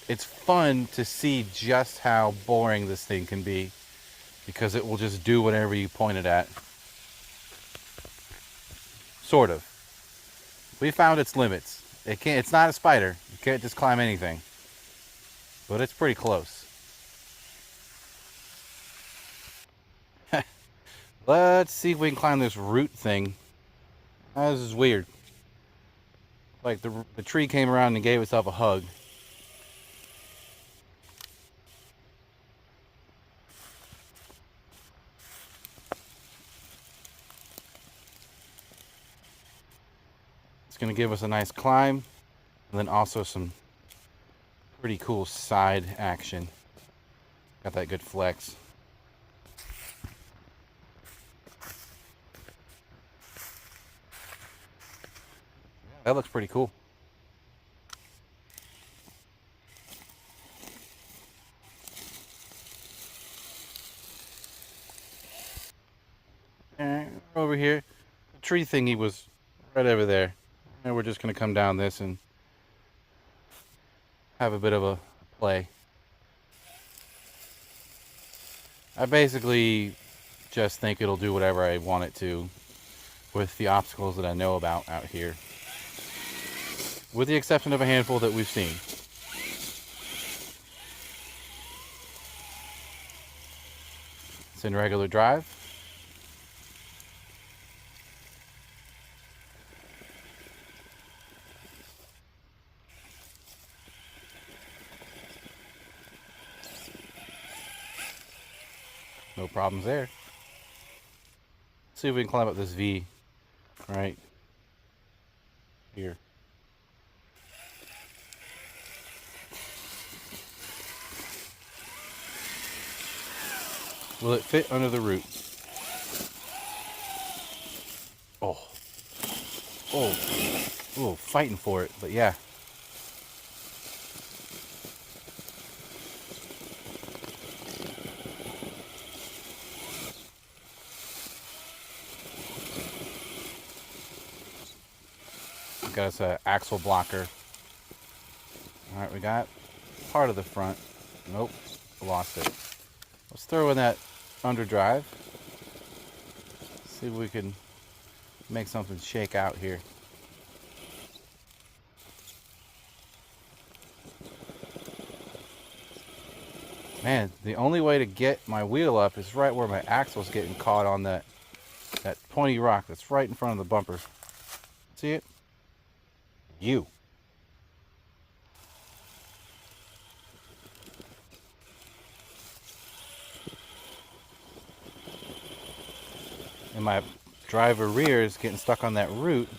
It's fun to see just how boring this thing can be because it will just do whatever you point it at. Sort of. We found its limits. It's not a spider. You can't just climb anything. But it's pretty close. Let's see if we can climb this root thing. Oh, this is weird. Like the tree came around and gave itself a hug. It's going to give us a nice climb, and then also some pretty cool side action. Got that good flex. That looks pretty cool. Alright, over here. The tree thingy was right over there. And we're just going to come down this and have a bit of a play. I basically just think it'll do whatever I want it to with the obstacles that I know about out here, with the exception of a handful that we've seen. It's in regular drive. No problems there. Let's see if we can climb up this V right here. Will it fit under the root? Oh. Oh. Oh, fighting for it, but yeah. Got us an axle blocker. Alright, we got part of the front. Nope, lost it. Let's throw in that underdrive. See if we can make something shake out here. Man, the only way to get my wheel up is right where my axle's getting caught on that pointy rock that's right in front of the bumper. See it? You. And my driver rear is getting stuck on that root,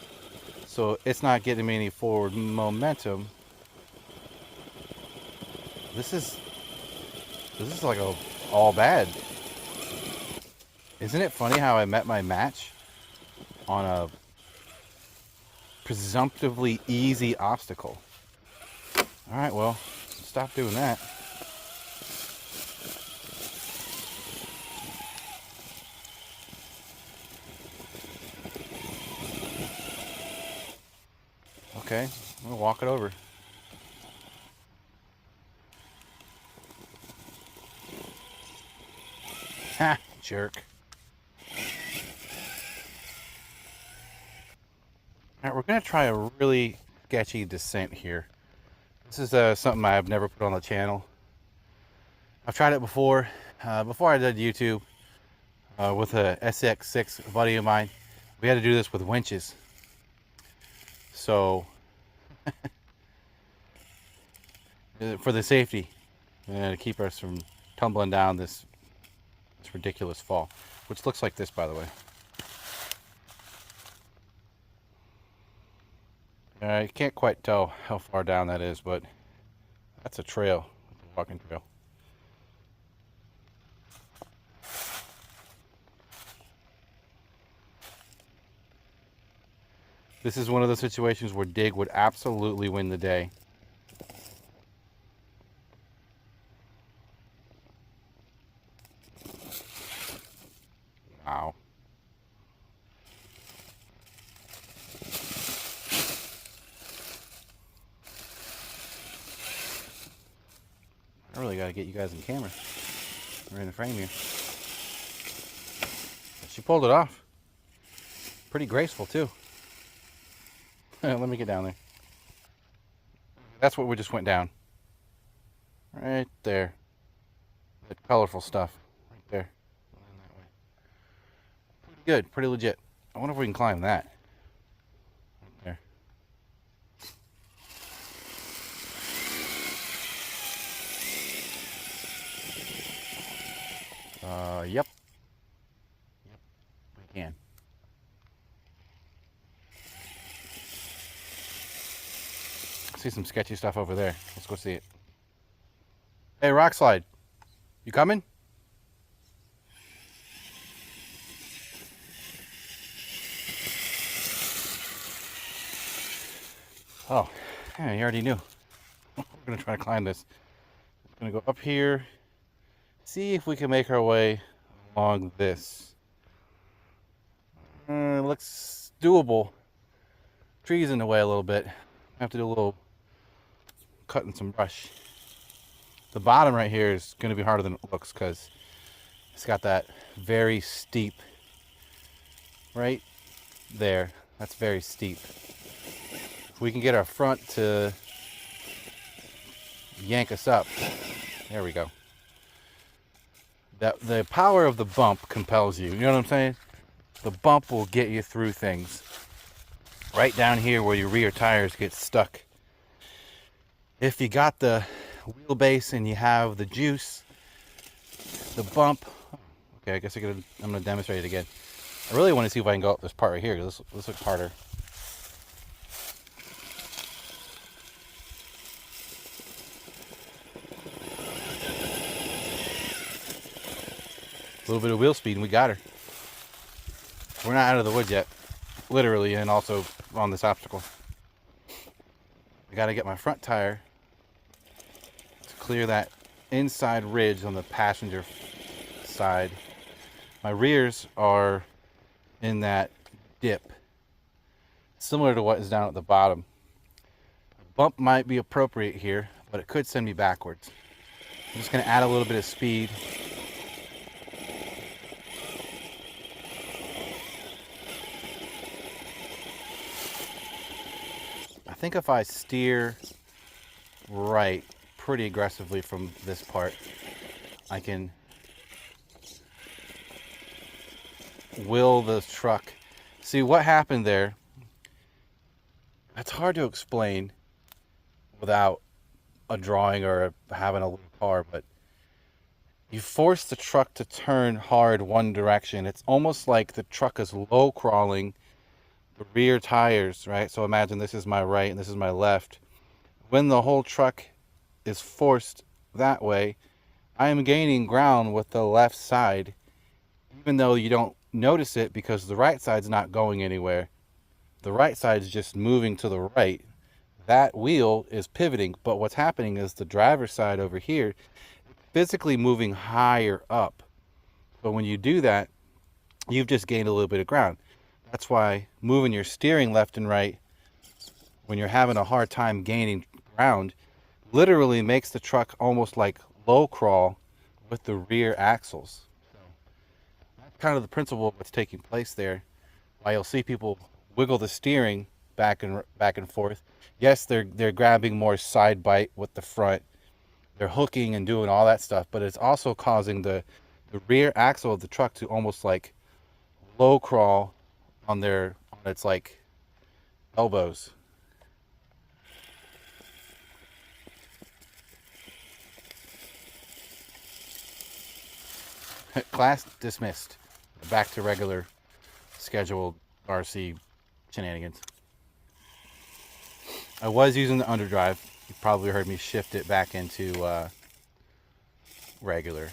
so it's not getting me any forward momentum. This is like all bad. Isn't it funny how I met my match on a presumptively easy obstacle? All right, well, stop doing that. Okay, I'm gonna walk it over. Ha, jerk. All right, we're gonna try a really sketchy descent here. This is something I've never put on the channel. I've tried it before. Before I did YouTube, with a SX6 buddy of mine, we had to do this with winches. So, for the safety, to keep us from tumbling down this ridiculous fall, which looks like this, by the way. You can't quite tell how far down that is, but that's a trail, a walking trail. This is one of the situations where dig would absolutely win the day. Wow. I really got to get you guys in camera. We're in the frame here. She pulled it off. Pretty graceful, too. Let me get down there. That's what we just went down. Right there. That colorful stuff. Right there. Pretty good. Pretty legit. I wonder if we can climb that. Right there. Yep. Yep, we can. See some sketchy stuff over there. Let's go see it. Hey, Rockslide, you coming? Oh, yeah, you already knew. We're gonna try to climb this. We're gonna go up here, see if we can make our way along this. Looks doable. Trees in the way a little bit. I have to do a little cutting some brush. The bottom right here is going to be harder than it looks because it's got that very steep. Right there, that's very steep. If we can get our front to yank us up, there we go. That the power of the bump compels you. You know what I'm saying? The bump will get you through things. Right down here where your rear tires get stuck. If you got the wheelbase and you have the juice, the bump. Okay, I guess I'm gonna demonstrate it again. I really want to see if I can go up this part right here. This looks harder. A little bit of wheel speed and we got her. We're not out of the woods yet, literally, and also on this obstacle. I gotta get my front tire to clear that inside ridge on the passenger side. My rears are in that dip, similar to what is down at the bottom. Bump might be appropriate here, but it could send me backwards. I'm just gonna add a little bit of speed. I think if I steer right pretty aggressively from this part, I can will the truck. See what happened there? It's hard to explain without a drawing or having a little car, but you force the truck to turn hard one direction. It's almost like the truck is low crawling the rear tires, right? So imagine this is my right and this is my left. When the whole truck is forced that way, I am gaining ground with the left side, even though you don't notice it because the right side's not going anywhere. The right side is just moving to the right. That wheel is pivoting, but what's happening is the driver's side over here physically moving higher up. But when you do that, you've just gained a little bit of ground. That's why moving your steering left and right when you're having a hard time gaining ground literally makes the truck almost like low crawl with the rear axles. So that's kind of the principle of what's taking place there. Why you'll see people wiggle the steering back and forth. Yes, they're grabbing more side bite with the front. They're hooking and doing all that stuff, but it's also causing the rear axle of the truck to almost like low crawl on its like elbows. Class dismissed. Back to regular scheduled RC shenanigans. I was using the underdrive. You probably heard me shift it back into regular.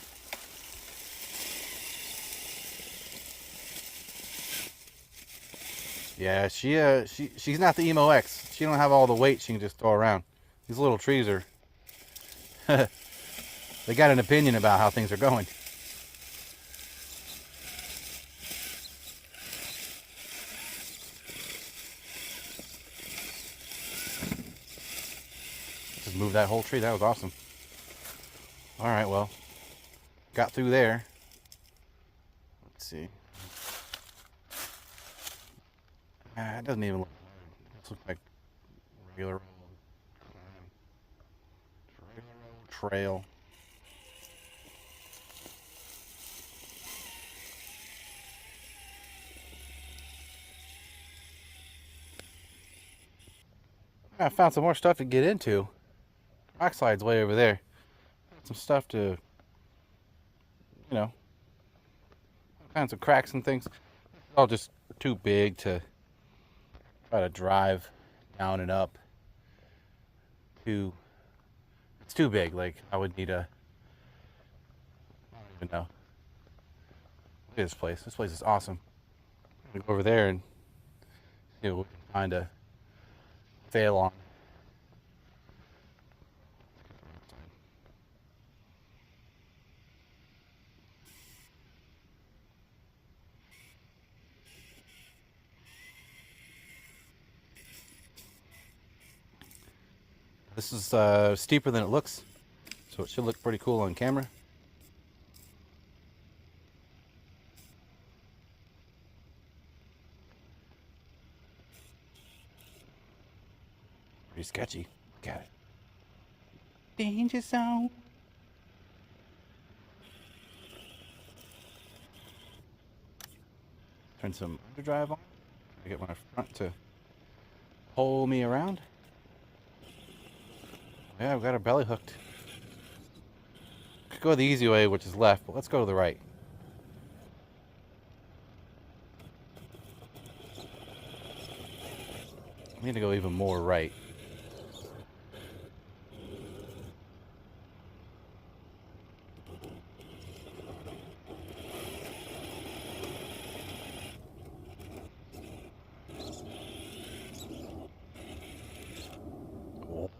Yeah, she's not the Emo X. She don't have all the weight she can just throw around. These little trees are they got an opinion about how things are going. Just move that whole tree. That was awesome. All right, well, got through there. Let's see. It doesn't even look. It looks like regular old trail. I found some more stuff to get into. Rockslide's way over there. Some stuff to, you know, all kinds of cracks and things. It's all just too big to try to drive down and up. It's too big. Like I would need a. I don't even know. Look at this place. This place is awesome. I'm gonna go over there and see what we can find a fail on. This is steeper than it looks, so it should look pretty cool on camera. pretty sketchy. Look at it. Danger zone. Turn some underdrive on. I get my front to pull me around. Yeah, I've got our belly hooked. Could go the easy way, which is left, but let's go to the right. I need to go even more right. Cool.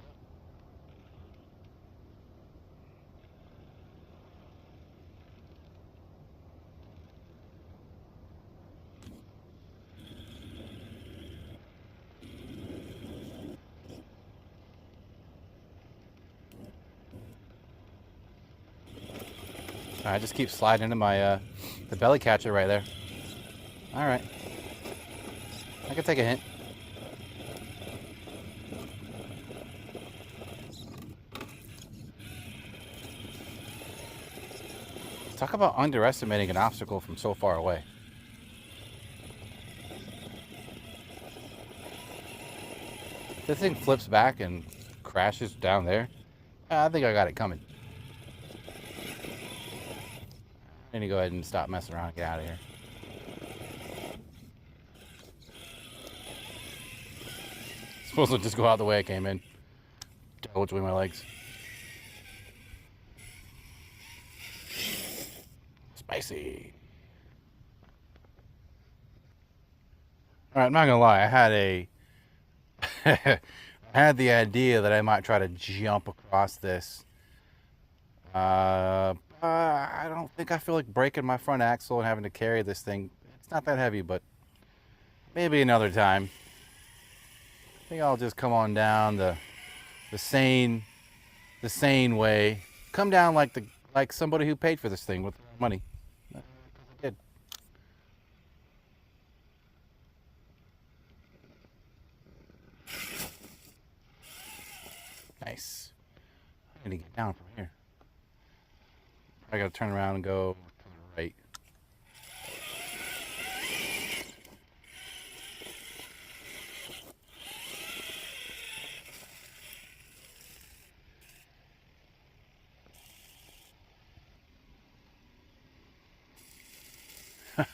I just keep sliding into my the belly catcher right there. All right, I can take a hint. Talk about underestimating an obstacle from so far away. This thing flips back and crashes down there. I think I got it coming. I need to go ahead and stop messing around and get out of here. Supposed to just go out the way I came in. Tell which way my legs. Spicy. Alright, I'm not gonna lie, I had the idea that I might try to jump across this. I don't think I feel like breaking my front axle and having to carry this thing. It's not that heavy, but maybe another time. I think I'll just come on down the sane way. Come down like somebody who paid for this thing with money. I did. Nice. I need to get down from here. I gotta turn around and go to the right.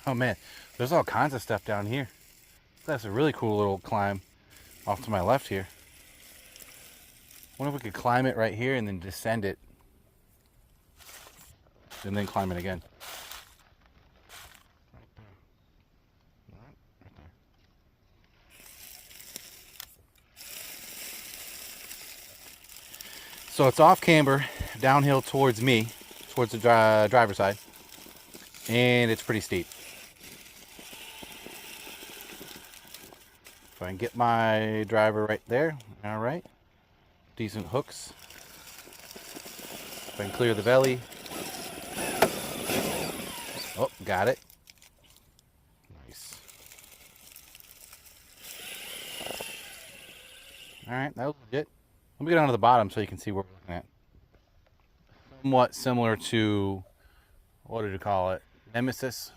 Oh man, there's all kinds of stuff down here. That's a really cool little climb off to my left here. Wonder if we could climb it right here and then descend it and then climb it again. So it's off camber, downhill towards me, towards the driver's side, and it's pretty steep. If I can get my driver right there, all right. Decent hooks. If I can clear the belly. Oh, got it. Nice. All right, that was legit. Let me get onto the bottom so you can see what we're looking at. Somewhat similar to, what did you call it? Nemesis.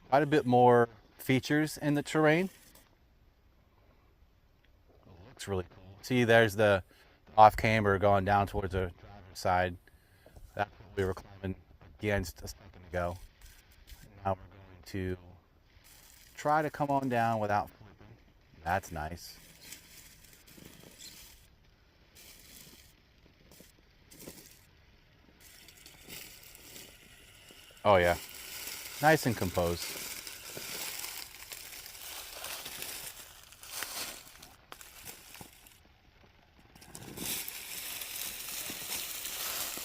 Quite a bit more features in the terrain. It looks really cool. See, there's the off camber going down towards the driver's side. That's what we were climbing against a second ago. Now we're going to try to come on down without flipping. That's nice. Oh yeah, nice and composed.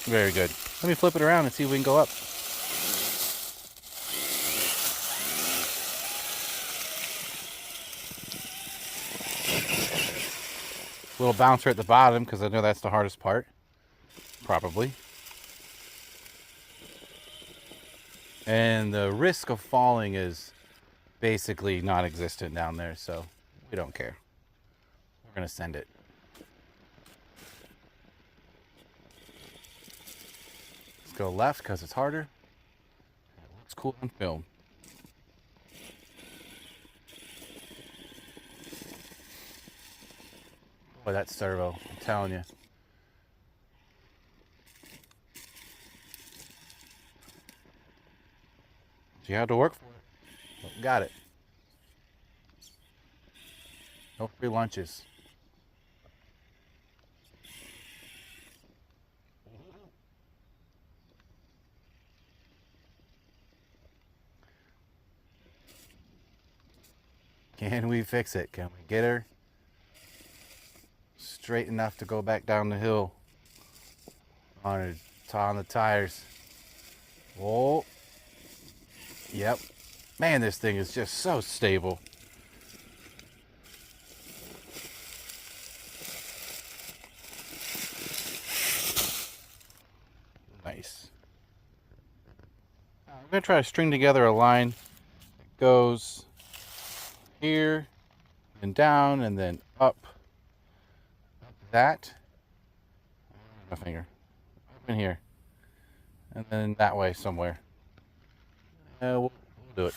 Very good. Let me flip it around and see if we can go up. Little bouncer at the bottom because I know that's the hardest part. Probably. And the risk of falling is basically non-existent down there, so we don't care. We're gonna send it. Let's go left because it's harder. It looks cool on film. Boy, that's servo, I'm telling you. You had to work for it. But got it. No free lunches. Can we fix it? Can we get her straight enough to go back down the hill on the tires? Oh, yep. Man, this thing is just so stable. Nice. I'm gonna try to string together a line that goes here and down and then up. That. My finger. Up in here. And then that way somewhere. We'll do it.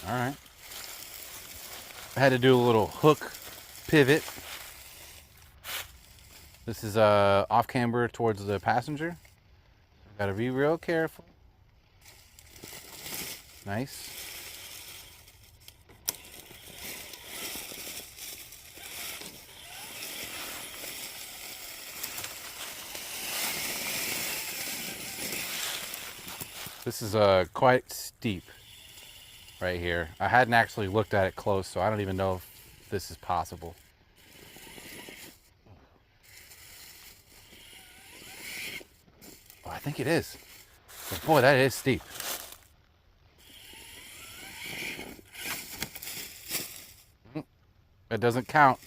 All right. I had to do a little hook pivot. This is off camber towards the passenger. Got to be real careful. Nice. This is quite steep right here. I hadn't actually looked at it close, so I don't even know if this is possible. Oh, I think it is. But boy, that is steep. It doesn't count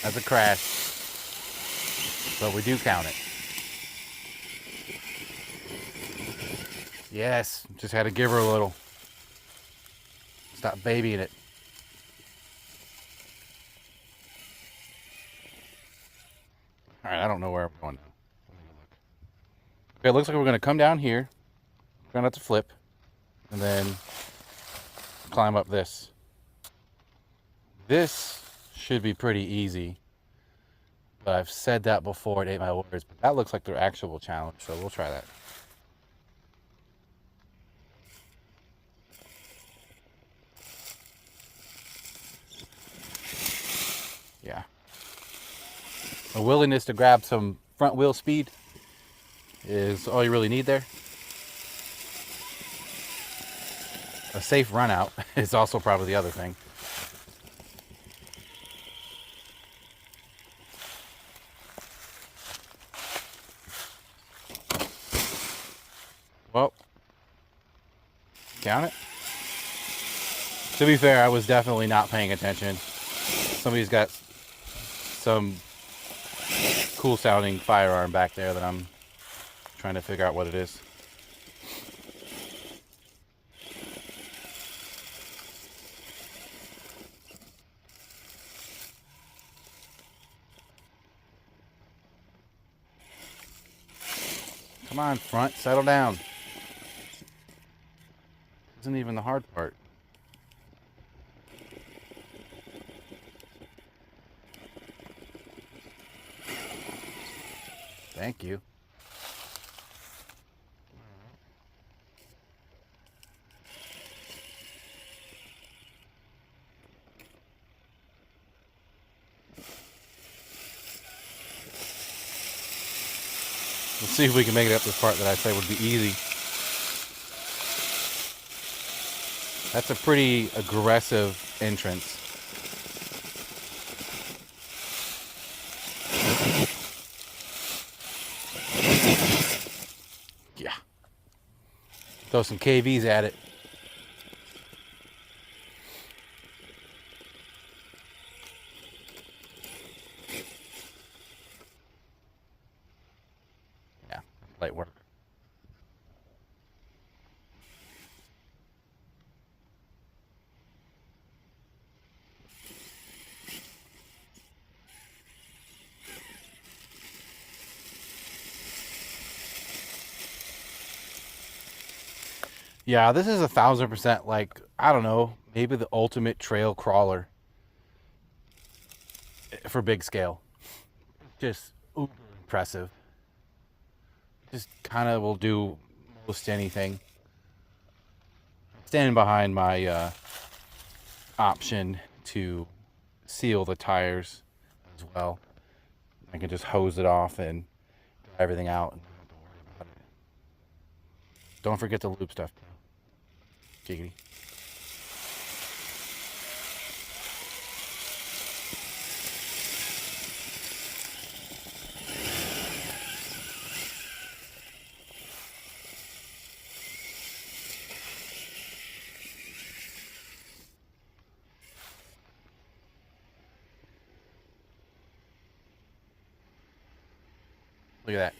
as a crash, but we do count it. Yes, just had to give her a little. Stop babying it. All right, I don't know where I'm going now. Okay, it looks like we're going to come down here. We're going to have to flip and then climb up this. This should be pretty easy, but I've said that before, it ate my words, but that looks like their actual challenge, so we'll try that. Yeah. A willingness to grab some front wheel speed is all you really need there. A safe run out is also probably the other thing. Well, count it. To be fair, I was definitely not paying attention. Somebody's got some cool sounding firearm back there that I'm trying to figure out what it is. Come on, front, settle down. Isn't even the hard part. Thank you. Let's see if we can make it up this part that I said would be easy. That's a pretty aggressive entrance. Yeah. Throw some KVs at it. Yeah, light work. Yeah, this is 1,000% like, I don't know, maybe the ultimate trail crawler for big scale. Just uber impressive. Just kind of will do most anything. Standing behind my option to seal the tires as well. I can just hose it off and dry everything out. And don't forget to lube stuff. Giggity. Look at that.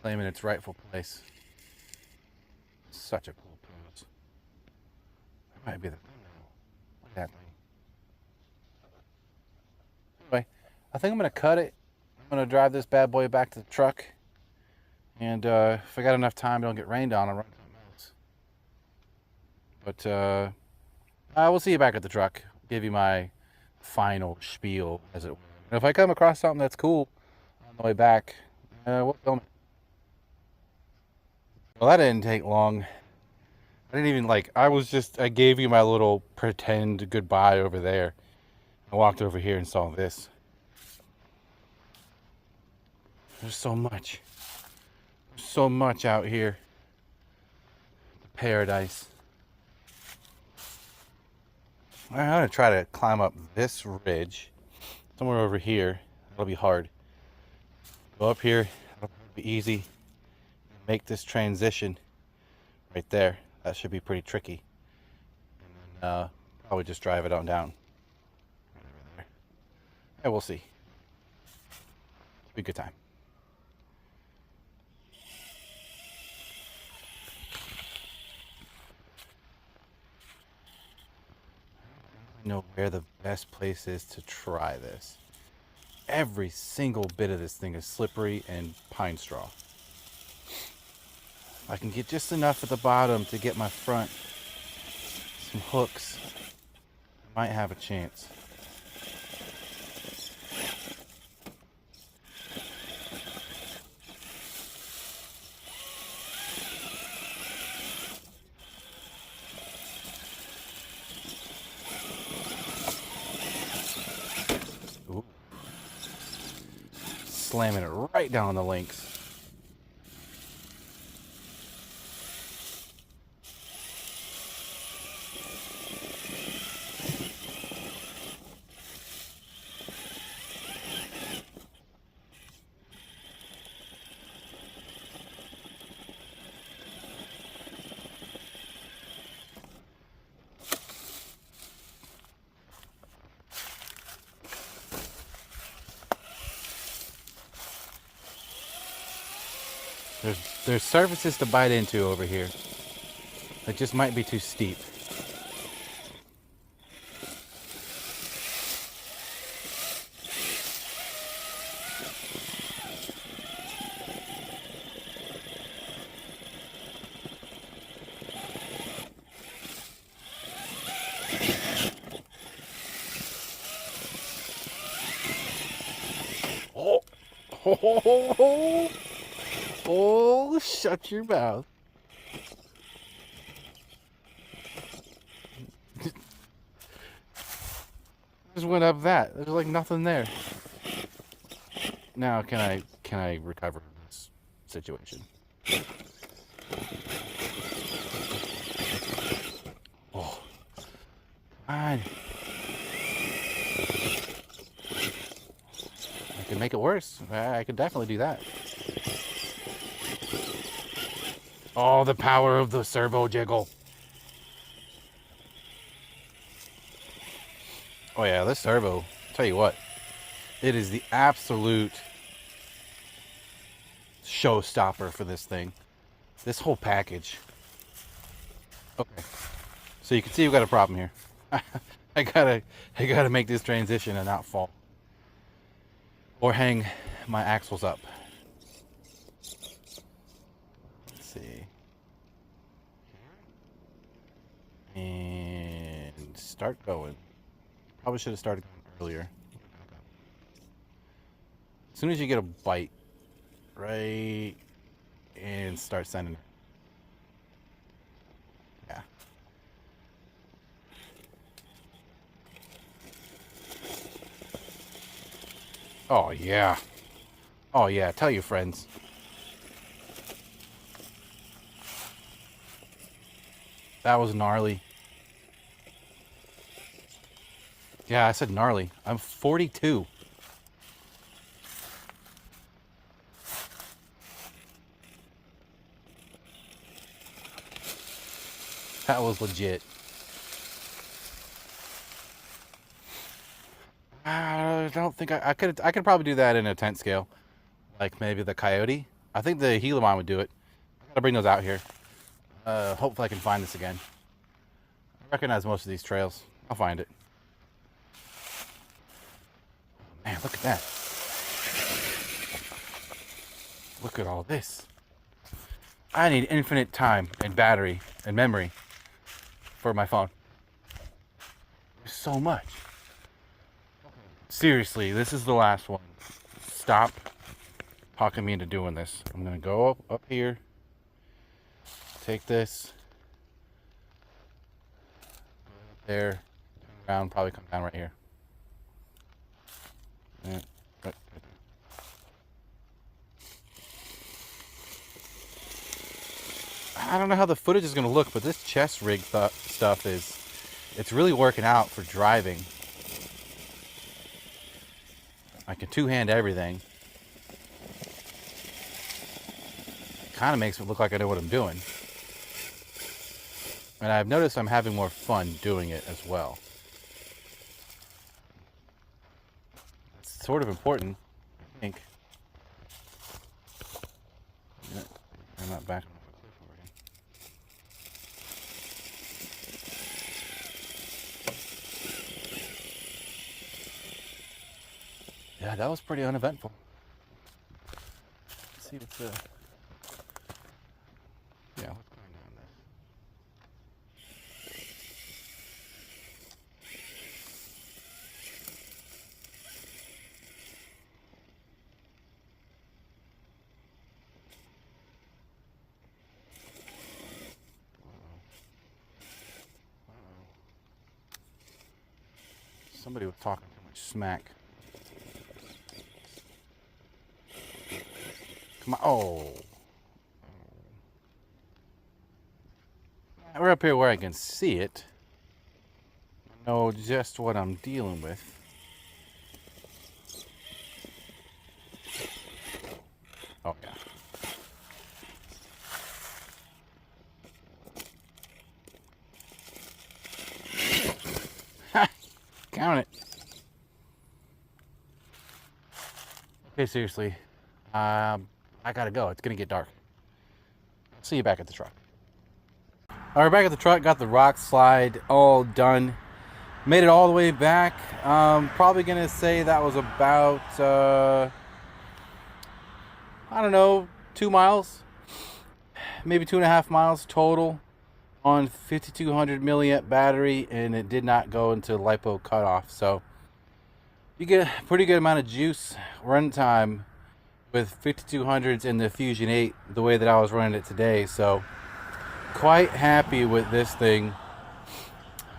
Claiming its rightful place. Such a cool pose. That might be the thumbnail. Look at that thing. Anyway, I think I'm going to cut it. I'm going to drive this bad boy back to the truck. And if I got enough time, don't get rained on, I'll run something else. But we'll see you back at the truck. Give you my final spiel, as it were. And if I come across something that's cool on the way back, we'll film it. Well, that didn't take long. I didn't even I gave you my little pretend goodbye over there. I walked over here and saw this. There's so much. There's so much out here. Paradise. I'm going to try to climb up this ridge. Somewhere over here. That'll be hard. Go up here. That'll be easy. Make this transition right there. That should be pretty tricky. And then probably just drive it on down. Right over there. Yeah, we'll see. It'll be a good time. I know where the best place is to try this. Every single bit of this thing is slippery and pine straw. I can get just enough at the bottom to get my front some hooks. I might have a chance. Ooh. Slamming it right down the links. There's surfaces to bite into over here. It just might be too steep. Oh, oh, shut your mouth. Just went up that. There's like nothing there. Now can I recover this situation? I can make it worse. I can definitely do that. Oh, the power of the servo jiggle. Oh yeah, this servo, tell you what, it is the absolute showstopper for this thing. This whole package. Okay, so you can see we've got a problem here. I gotta make this transition and not fall, or hang my axles up. Let's see, and start going. Probably should have started going earlier. As soon as you get a bite, right, and start sending it. Yeah. Oh yeah. Oh yeah, tell your friends. That was gnarly. Yeah, I said gnarly. I'm 42. That was legit. I don't think I could probably do that in a tent scale. Like maybe the Coyote. I think the Gila mine would do it. I gotta bring those out here. Hopefully I can find this again. I recognize most of these trails. I'll find it. Man, look at that. Look at all this. I need infinite time and battery and memory for my phone. There's so much. Seriously, this is the last one. Stop talking me into doing this. I'm gonna go up here, take this, there, turn around, probably come down right here. Yeah, right there. I don't know how the footage is gonna look, but this chest rig stuff it's really working out for driving. I can two-hand everything. Kind of makes it look like I know what I'm doing. And I've noticed I'm having more fun doing it as well. It's sort of important, I think. Yeah, I'm not backing off a cliff already. Yeah, that was pretty uneventful. Let's see what's the... Yeah, let's go down this. Somebody was talking too much smack. Come on. Oh. We're up here where I can see it. I know just what I'm dealing with. Oh, yeah. Count it. Okay, seriously. I gotta go. It's gonna get dark. See you back at the truck. All right, back at the truck. Got the Rockslide all done. Made it all the way back. Probably gonna say that was about I don't know, 2 miles, maybe 2.5 miles total on 5200 milliamp battery, and it did not go into LiPo cutoff. So you get a pretty good amount of juice run time with 5200s in the Fusion 8 the way that I was running it today. So quite happy with this thing.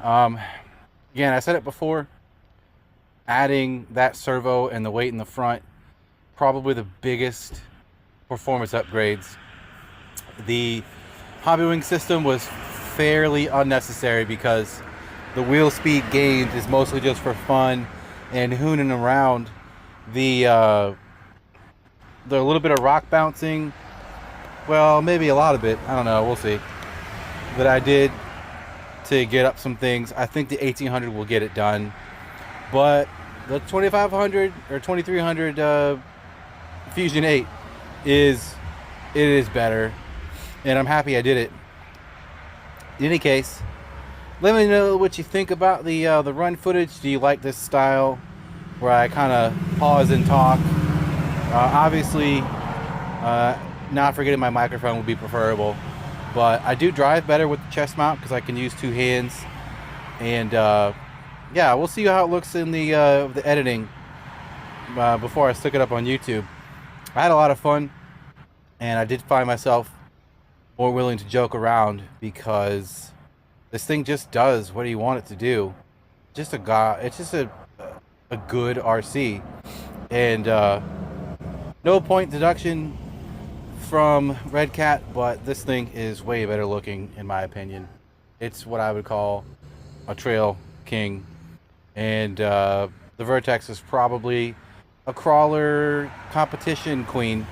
Again, I said it before, adding that servo and the weight in the front, probably the biggest performance upgrades. The Hobbywing system was fairly unnecessary because the wheel speed gained is mostly just for fun and hooning around. The little bit of rock bouncing, well, maybe a lot of it, I don't know, we'll see, that I did to get up some things. I think the 1800 will get it done, but the 2500 or 2300 Fusion 8 is better, and I'm happy I did it. In any case, let me know what you think about the run footage. Do you like this style where I kind of pause and talk? Obviously, not forgetting my microphone would be preferable, but I do drive better with the chest mount because I can use two hands. And yeah, we'll see how it looks in the editing before I stick it up on YouTube. I had a lot of fun, and I did find myself more willing to joke around because this thing just does what you want it to do. It's just a good RC, and no point deduction from Red Cat, but this thing is way better looking in my opinion. It's what I would call a trail king, and the Vertex is probably a crawler competition queen.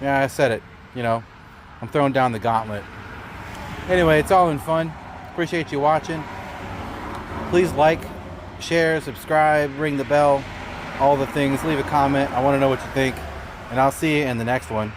Yeah, I said it, you know, I'm throwing down the gauntlet. Anyway, it's all in fun. Appreciate you watching. Please like, share, subscribe, ring the bell, all the things. Leave a comment. I want to know what you think, and I'll see you in the next one.